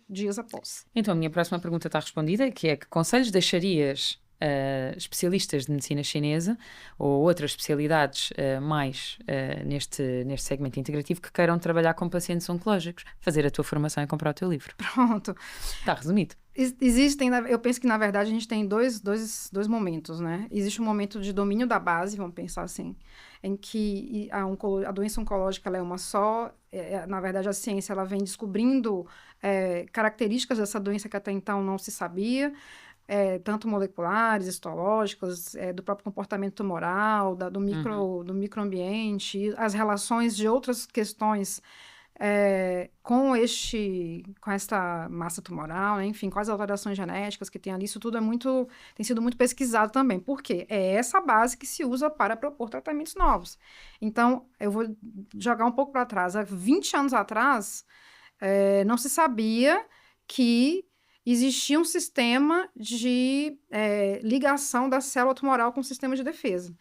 dias após. Então, a minha próxima pergunta está respondida, que é: que conselhos deixarias especialistas de medicina chinesa ou outras especialidades mais neste segmento integrativo que queiram trabalhar com pacientes oncológicos, fazer a tua formação e comprar o teu livro? Pronto. Está resumido. Eu penso que, na verdade, a gente tem dois momentos, né? Existe um momento de domínio da base, vamos pensar assim, em que a doença oncológica ela é uma só. Na verdade, a ciência ela vem descobrindo características dessa doença que até então não se sabia, tanto moleculares, histológicas, do próprio comportamento tumoral, do microambiente, as relações de outras questões com esta massa tumoral, né? Enfim, quais alterações genéticas que tem ali, isso tudo tem sido muito pesquisado também. Por quê? É essa base que se usa para propor tratamentos novos. Então, eu vou jogar um pouco para trás. Há 20 anos atrás, não se sabia que existia um sistema de ligação da célula tumoral com o sistema de defesa.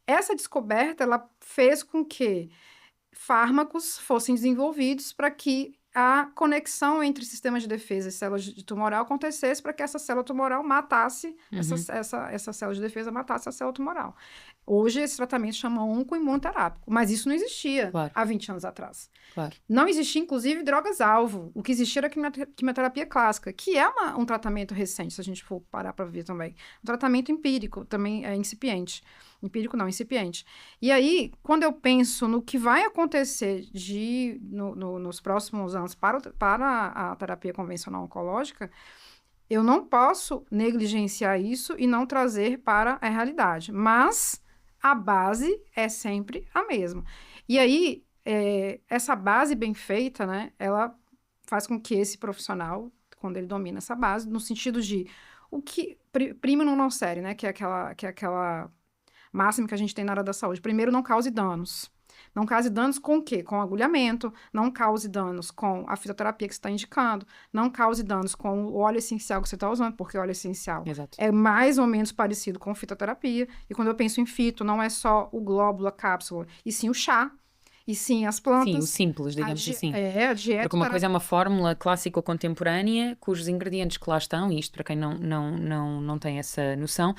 Essa descoberta, ela fez com que fármacos fossem desenvolvidos para que a conexão entre sistemas de defesa e células de tumoral acontecesse para que essa célula tumoral matasse, essa célula de defesa matasse a célula tumoral. Hoje, esse tratamento chama oncoimunoterápico, mas isso não existia há 20 anos atrás. Claro. Não existia, inclusive, drogas-alvo. O que existia era a quimioterapia clássica, que é um tratamento recente, se a gente for parar para ver também. Um tratamento empírico, também é incipiente. Empírico não, incipiente. E aí, quando eu penso no que vai acontecer nos próximos anos para a terapia convencional oncológica, eu não posso negligenciar isso e não trazer para a realidade. Mas a base é sempre a mesma. E aí, essa base bem feita, né, ela faz com que esse profissional, quando ele domina essa base, no sentido de o que prima no non série, né, que é aquela máxima que a gente tem na área da saúde. Primeiro, não cause danos. Não cause danos com o quê? Com agulhamento, não cause danos com a fitoterapia que você está indicando, não cause danos com o óleo essencial que você está usando, porque o óleo essencial é mais ou menos parecido com fitoterapia. E quando eu penso em fito, não é só o glóbulo, a cápsula, e sim o chá, e sim as plantas. Sim, o simples, digamos assim. A dieta. Porque uma coisa é uma fórmula clássica ou contemporânea, cujos ingredientes que lá estão, e isto para quem não tem essa noção,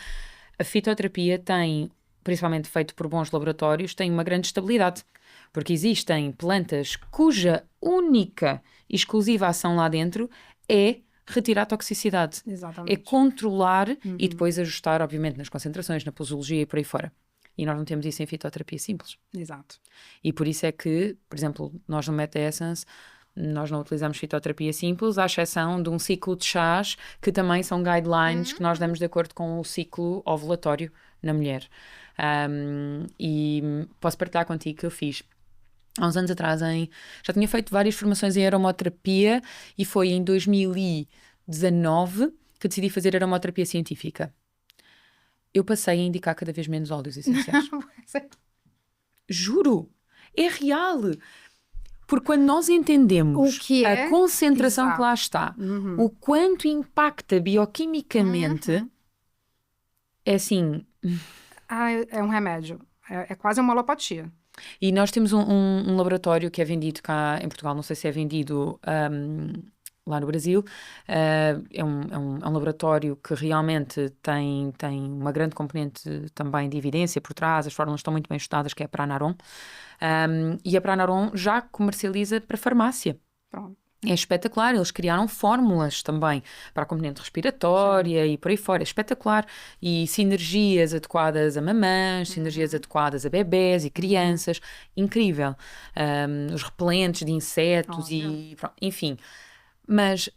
a fitoterapia tem, principalmente feito por bons laboratórios, tem uma grande estabilidade, porque existem plantas cuja única e exclusiva ação lá dentro é retirar a toxicidade. Exatamente. É controlar e depois ajustar, obviamente, nas concentrações, na posologia e por aí fora. E nós não temos isso em fitoterapia simples. Exato. E por isso é que, por exemplo, nós no Meta Essence, nós não utilizamos fitoterapia simples, à exceção de um ciclo de chás, que também são guidelines que nós damos de acordo com o ciclo ovulatório na mulher. E posso partilhar contigo que eu fiz há uns anos atrás, já tinha feito várias formações em aromaterapia e foi em 2019 que decidi fazer aromaterapia científica. Eu passei a indicar cada vez menos óleos essenciais. Juro! É real! Porque quando nós entendemos a concentração que lá está, o quanto impacta bioquimicamente, é assim... É um remédio. É quase uma alopatia. E nós temos um laboratório que é vendido cá em Portugal, não sei se é vendido lá no Brasil. É um laboratório que realmente tem uma grande componente também de evidência por trás, as fórmulas estão muito bem estudadas, que é a Pranarom. E a Pranarom já comercializa para farmácia. Pronto. É espetacular, eles criaram fórmulas também para a componente respiratória e por aí fora, é espetacular. E sinergias adequadas a mamãs, sinergias adequadas a bebés e crianças, incrível. Os repelentes de insetos e pronto, enfim. Mas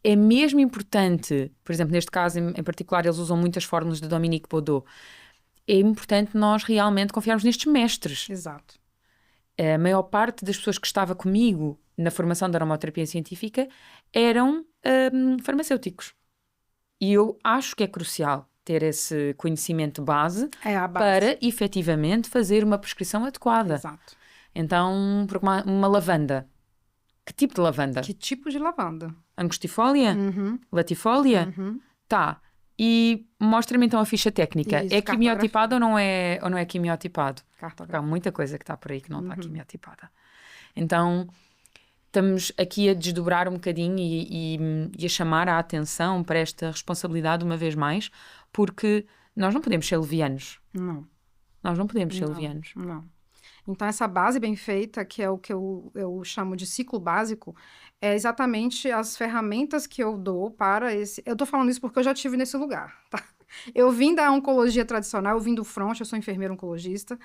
é mesmo importante, por exemplo, neste caso em particular, eles usam muitas fórmulas de Dominique Baudot. É importante nós realmente confiarmos nestes mestres. Exato. A maior parte das pessoas que estava comigo na formação da aromaterapia científica eram farmacêuticos. E eu acho que é crucial ter esse conhecimento base, para efetivamente fazer uma prescrição adequada. Exato. Então, porque uma lavanda. Que tipo de lavanda? Que tipo de lavanda? Angustifólia? Latifólia? Tá. E mostra-me então a ficha técnica. Isso, é quimiotipado ou não é quimiotipado? Cartografia. Há muita coisa que está por aí que não está quimiotipada. Então, estamos aqui a desdobrar um bocadinho e a chamar a atenção para esta responsabilidade uma vez mais, porque nós não podemos ser levianos. Não. Nós não podemos ser levianos. Não. Então, essa base bem feita, que é o que eu chamo de ciclo básico, é exatamente as ferramentas que eu dou para esse... Eu tô falando isso porque eu já estive nesse lugar, tá? Eu vim da oncologia tradicional, eu vim do front, eu sou enfermeira oncologista,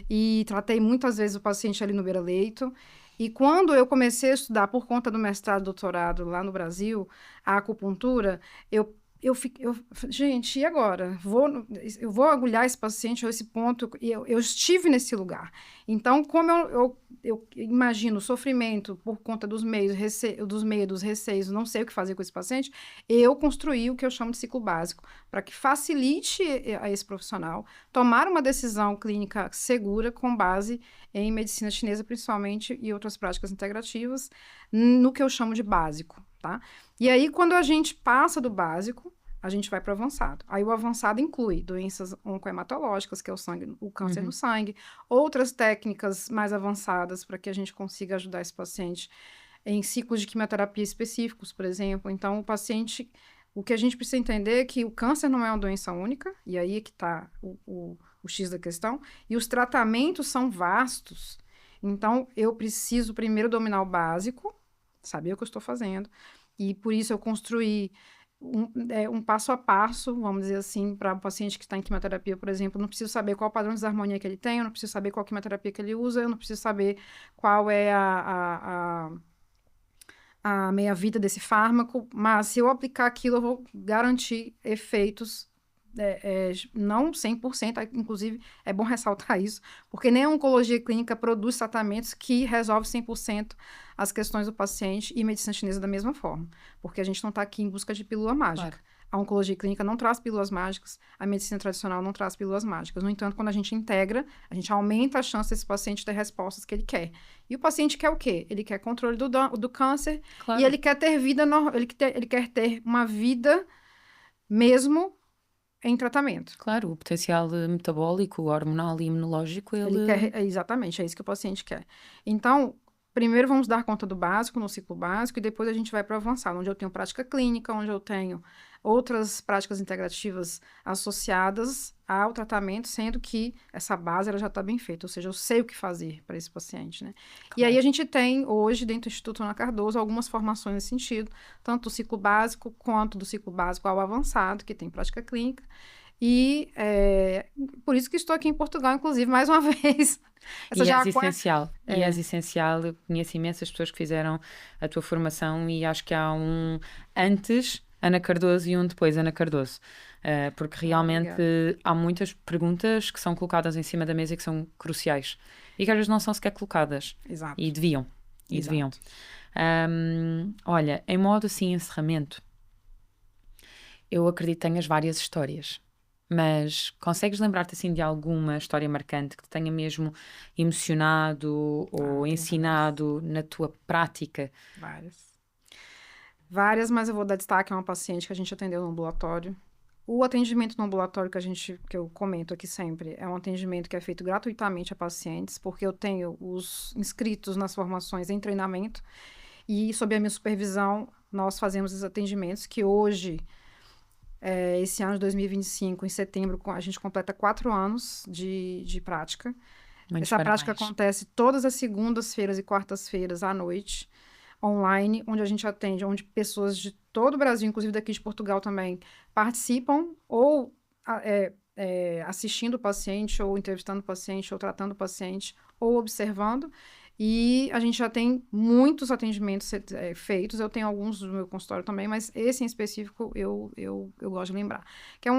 e tratei muitas vezes o paciente ali no beira-leito. E quando eu comecei a estudar, por conta do mestrado e doutorado lá no Brasil, a acupuntura, gente, e agora? Eu vou agulhar esse paciente a esse ponto, e eu estive nesse lugar. Então, como eu imagino o sofrimento por conta dos meios, dos receios, não sei o que fazer com esse paciente, eu construí o que eu chamo de ciclo básico, para que facilite a esse profissional tomar uma decisão clínica segura com base em medicina chinesa, principalmente, e outras práticas integrativas, no que eu chamo de básico, tá? E aí, quando a gente passa do básico, a gente vai para o avançado. Aí, o avançado inclui doenças oncohematológicas, que é o câncer do sangue, outras técnicas mais avançadas para que a gente consiga ajudar esse paciente em ciclos de quimioterapia específicos, por exemplo. Então, o que a gente precisa entender é que o câncer não é uma doença única, e aí é que está o X da questão, e os tratamentos são vastos. Então, eu preciso primeiro dominar o básico, saber o que eu estou fazendo, e por isso eu construí um passo a passo, vamos dizer assim, para um paciente que está em quimioterapia, por exemplo. Eu não preciso saber qual o padrão de desarmonia que ele tem, eu não preciso saber qual quimioterapia que ele usa, eu não preciso saber qual é a meia-vida desse fármaco, mas se eu aplicar aquilo, eu vou garantir efeitos, não 100%, inclusive é bom ressaltar isso, porque nem a oncologia clínica produz tratamentos que resolvem 100% as questões do paciente, e medicina chinesa da mesma forma, porque a gente não está aqui em busca de pílula mágica. Claro. A oncologia clínica não traz pílulas mágicas, a medicina tradicional não traz pílulas mágicas. No entanto, quando a gente integra, a gente aumenta a chance desse paciente ter respostas que ele quer. E o paciente quer o quê? Ele quer controle do câncer, claro. E ele quer ter vida, ele quer ter uma vida mesmo em tratamento. Claro, o potencial metabólico, hormonal e imunológico, ele quer, exatamente, é isso que o paciente quer. Então, primeiro vamos dar conta do básico, no ciclo básico, e depois a gente vai para o avançado, onde eu tenho prática clínica, onde eu tenho outras práticas integrativas associadas ao tratamento, sendo que essa base ela já está bem feita, ou seja, eu sei o que fazer para esse paciente, né? Claro. E aí a gente tem hoje, dentro do Instituto Ana Cardoso, algumas formações nesse sentido, tanto do ciclo básico quanto do ciclo básico ao avançado, que tem prática clínica. E por isso que estou aqui em Portugal, inclusive, mais uma vez. Essa já és essencial. E és essencial. Eu conheço imensas pessoas que fizeram a tua formação e acho que há um antes Ana Cardoso e um depois Ana Cardoso. Porque realmente há muitas perguntas que são colocadas em cima da mesa e que são cruciais. E que às vezes não são sequer colocadas. Exato. E deviam. Olha, em modo assim, encerramento, eu acredito que tenhas várias histórias. Mas consegues lembrar-te assim de alguma história marcante que te tenha mesmo emocionado ou ensinado na tua prática? Várias, mas eu vou dar destaque a uma paciente que a gente atendeu no ambulatório. O atendimento no ambulatório que eu comento aqui sempre é um atendimento que é feito gratuitamente a pacientes, porque eu tenho os inscritos nas formações em treinamento e, sob a minha supervisão, nós fazemos esses atendimentos que hoje... esse ano de 2025, em setembro, a gente completa 4 anos de prática. Essa prática acontece todas as segundas-feiras e quartas-feiras à noite, online, onde a gente atende, onde pessoas de todo o Brasil, inclusive daqui de Portugal também, participam ou assistindo o paciente, ou entrevistando o paciente, ou tratando o paciente, ou observando. E a gente já tem muitos atendimentos feitos, eu tenho alguns no meu consultório também, mas esse em específico eu gosto de lembrar. Que é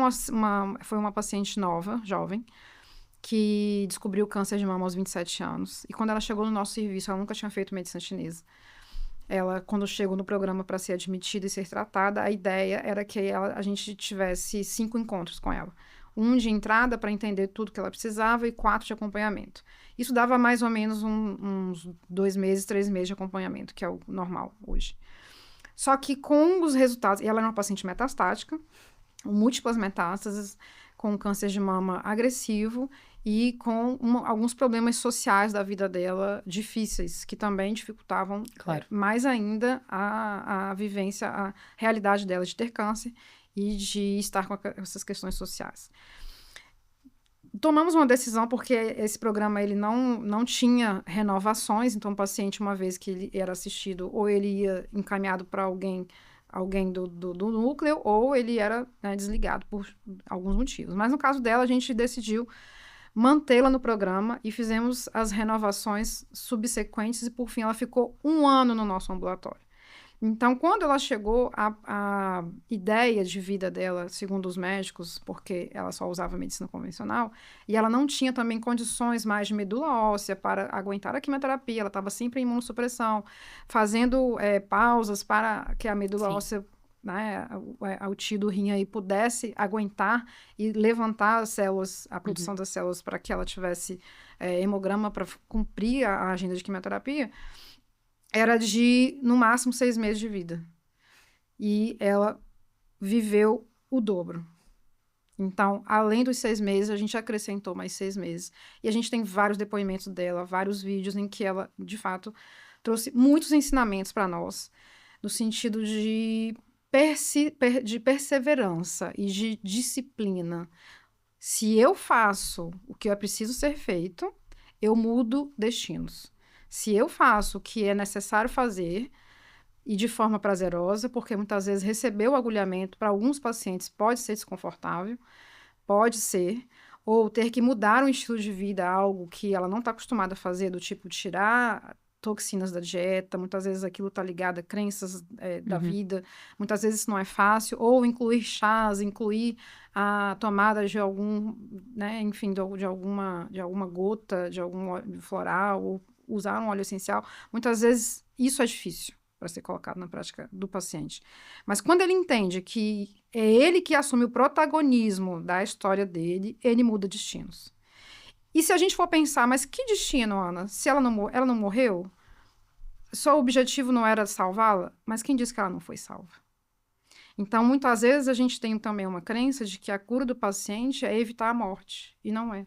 foi uma paciente nova, jovem, que descobriu câncer de mama aos 27 anos. E quando ela chegou no nosso serviço, ela nunca tinha feito medicina chinesa. Ela, quando chegou no programa para ser admitida e ser tratada, a ideia era que a gente tivesse 5 encontros com ela. 1 de entrada para entender tudo que ela precisava e 4 de acompanhamento. Isso dava mais ou menos uns 2 meses, 3 meses de acompanhamento, que é o normal hoje. Só que com os resultados... Ela era uma paciente metastática, múltiplas metástases, com câncer de mama agressivo e com alguns problemas sociais da vida dela difíceis, que também dificultavam mais ainda a vivência, a realidade dela de ter câncer e de estar com essas questões sociais. Tomamos uma decisão porque esse programa ele não tinha renovações, então o paciente, uma vez que ele era assistido, ou ele ia encaminhado para alguém do núcleo, ou ele era desligado por alguns motivos. Mas no caso dela, a gente decidiu mantê-la no programa e fizemos as renovações subsequentes e, por fim, ela ficou 1 ano no nosso ambulatório. Então, quando ela chegou, a ideia de vida dela, segundo os médicos, porque ela só usava medicina convencional, e ela não tinha também condições mais de medula óssea para aguentar a quimioterapia, ela estava sempre em imunossupressão, fazendo pausas para que a medula óssea, né, o tio do rim aí pudesse aguentar e levantar as células, a produção das células para que ela tivesse hemograma para cumprir a agenda de quimioterapia, era de, no máximo, 6 meses de vida. E ela viveu o dobro. Então, além dos 6 meses, a gente acrescentou mais 6 meses. E a gente tem vários depoimentos dela, vários vídeos em que ela, de fato, trouxe muitos ensinamentos para nós, no sentido de perseverança e de disciplina. Se eu faço o que é preciso ser feito, eu mudo destinos. Se eu faço o que é necessário fazer, e de forma prazerosa, porque muitas vezes receber o agulhamento para alguns pacientes pode ser desconfortável, pode ser, ou ter que mudar um estilo de vida, algo que ela não está acostumada a fazer, do tipo tirar toxinas da dieta, muitas vezes aquilo está ligado a crenças da vida, muitas vezes isso não é fácil, ou incluir chás, incluir a tomada de algum, né, enfim, de alguma gota, de algum óleo floral, ou usar um óleo essencial, muitas vezes isso é difícil para ser colocado na prática do paciente. Mas quando ele entende que é ele que assume o protagonismo da história dele, ele muda destinos. E se a gente for pensar, mas que destino, Ana? Se ela não morreu, só o objetivo não era salvá-la, mas quem disse que ela não foi salva? Então, muitas vezes a gente tem também uma crença de que a cura do paciente é evitar a morte, e não é.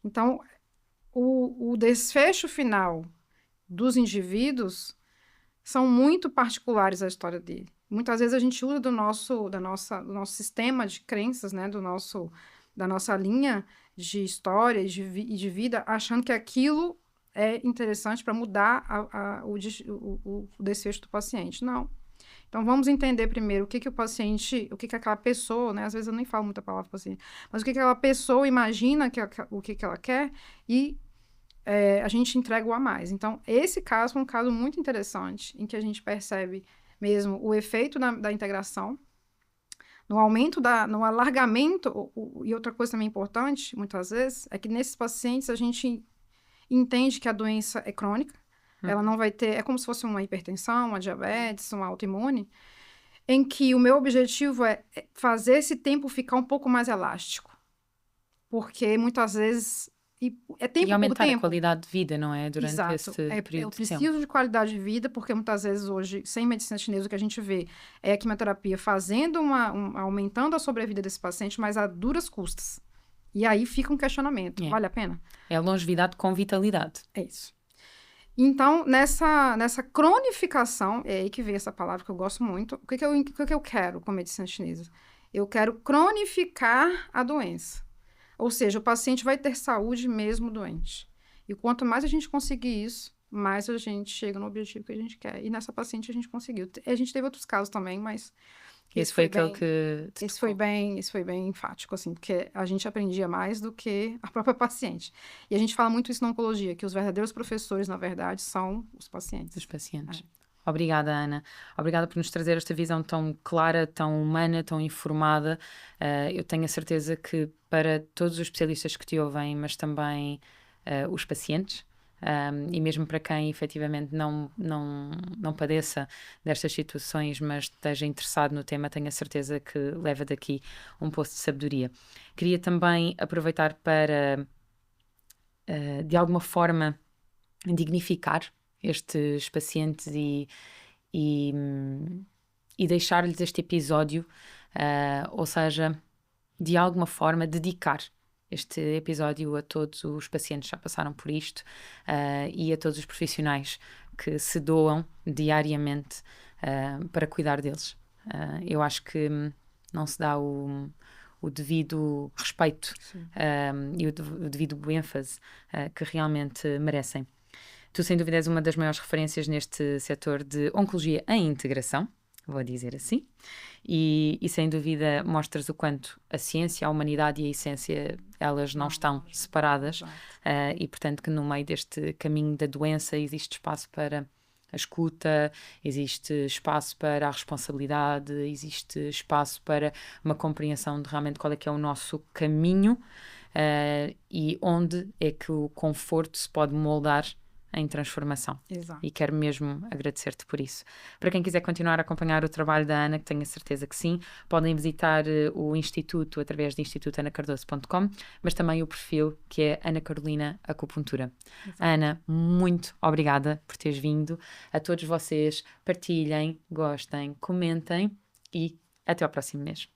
Então, o desfecho final dos indivíduos são muito particulares à história dele. Muitas vezes a gente usa do nosso sistema de crenças, né, da nossa linha de história e de vida, achando que aquilo é interessante para mudar o desfecho do paciente. Não. Então, vamos entender primeiro o que o paciente, o que aquela pessoa, né? Às vezes eu nem falo muita palavra paciente, mas o que aquela pessoa imagina, o que ela quer, e a gente entrega o a mais. Então, esse caso é um caso muito interessante, em que a gente percebe mesmo o efeito da integração, no aumento, no alargamento, e outra coisa também importante, muitas vezes, é que nesses pacientes a gente entende que a doença é crônica, ela não vai ter, é como se fosse uma hipertensão, uma diabetes, uma autoimune, em que o meu objetivo é fazer esse tempo ficar um pouco mais elástico. Porque muitas vezes é tempo e aumentar por tempo. a qualidade de vida, não é? Durante Exato. esse período Eu de tempo. preciso de qualidade de vida, porque muitas vezes hoje, sem medicina chinesa, o que a gente vê é a quimioterapia fazendo aumentando a sobrevida desse paciente, mas a duras custas. E aí fica um questionamento. Vale a pena? É a longevidade com vitalidade. É isso. Então, nessa cronificação, é aí que vem essa palavra que eu gosto muito. O que eu quero com a medicina chinesa? Eu quero cronificar a doença. Ou seja, o paciente vai ter saúde mesmo doente. E quanto mais a gente conseguir isso, mais a gente chega no objetivo que a gente quer. E nessa paciente a gente conseguiu. A gente teve outros casos também, mas... Esse foi aquele que... Esse foi bem enfático, assim, porque a gente aprendia mais do que a própria paciente. E a gente fala muito isso na oncologia, que os verdadeiros professores, na verdade, são os pacientes. Os pacientes. Obrigada, Ana. Obrigada por nos trazer esta visão tão clara, tão humana, tão informada. Eu tenho a certeza que para todos os especialistas que te ouvem, mas também os pacientes, e mesmo para quem efetivamente não padeça destas situações, mas esteja interessado no tema, tenho a certeza que leva daqui um poço de sabedoria. Queria também aproveitar para, de alguma forma, dignificar estes pacientes e deixar-lhes este episódio, ou seja, de alguma forma dedicar este episódio a todos os pacientes que já passaram por isto, e a todos os profissionais que se doam diariamente para cuidar deles. Eu acho que não se dá o devido respeito e o devido ênfase que realmente merecem. Tu, sem dúvida, és uma das maiores referências neste setor de oncologia em integração, vou dizer assim, e sem dúvida mostras o quanto a ciência, a humanidade e a essência, elas não estão separadas, e portanto que no meio deste caminho da doença existe espaço para a escuta, existe espaço para a responsabilidade, existe espaço para uma compreensão de realmente qual é que é o nosso caminho, e onde é que o conforto se pode moldar em transformação. Exato. E quero mesmo agradecer-te por isso. Para quem quiser continuar a acompanhar o trabalho da Ana, que tenho a certeza que sim, podem visitar o Instituto através de institutoanacardoso.com, mas também o perfil que é Ana Carolina Acupuntura. Exato. Ana, muito obrigada por teres vindo. A todos vocês, partilhem, gostem, comentem e até ao próximo mês.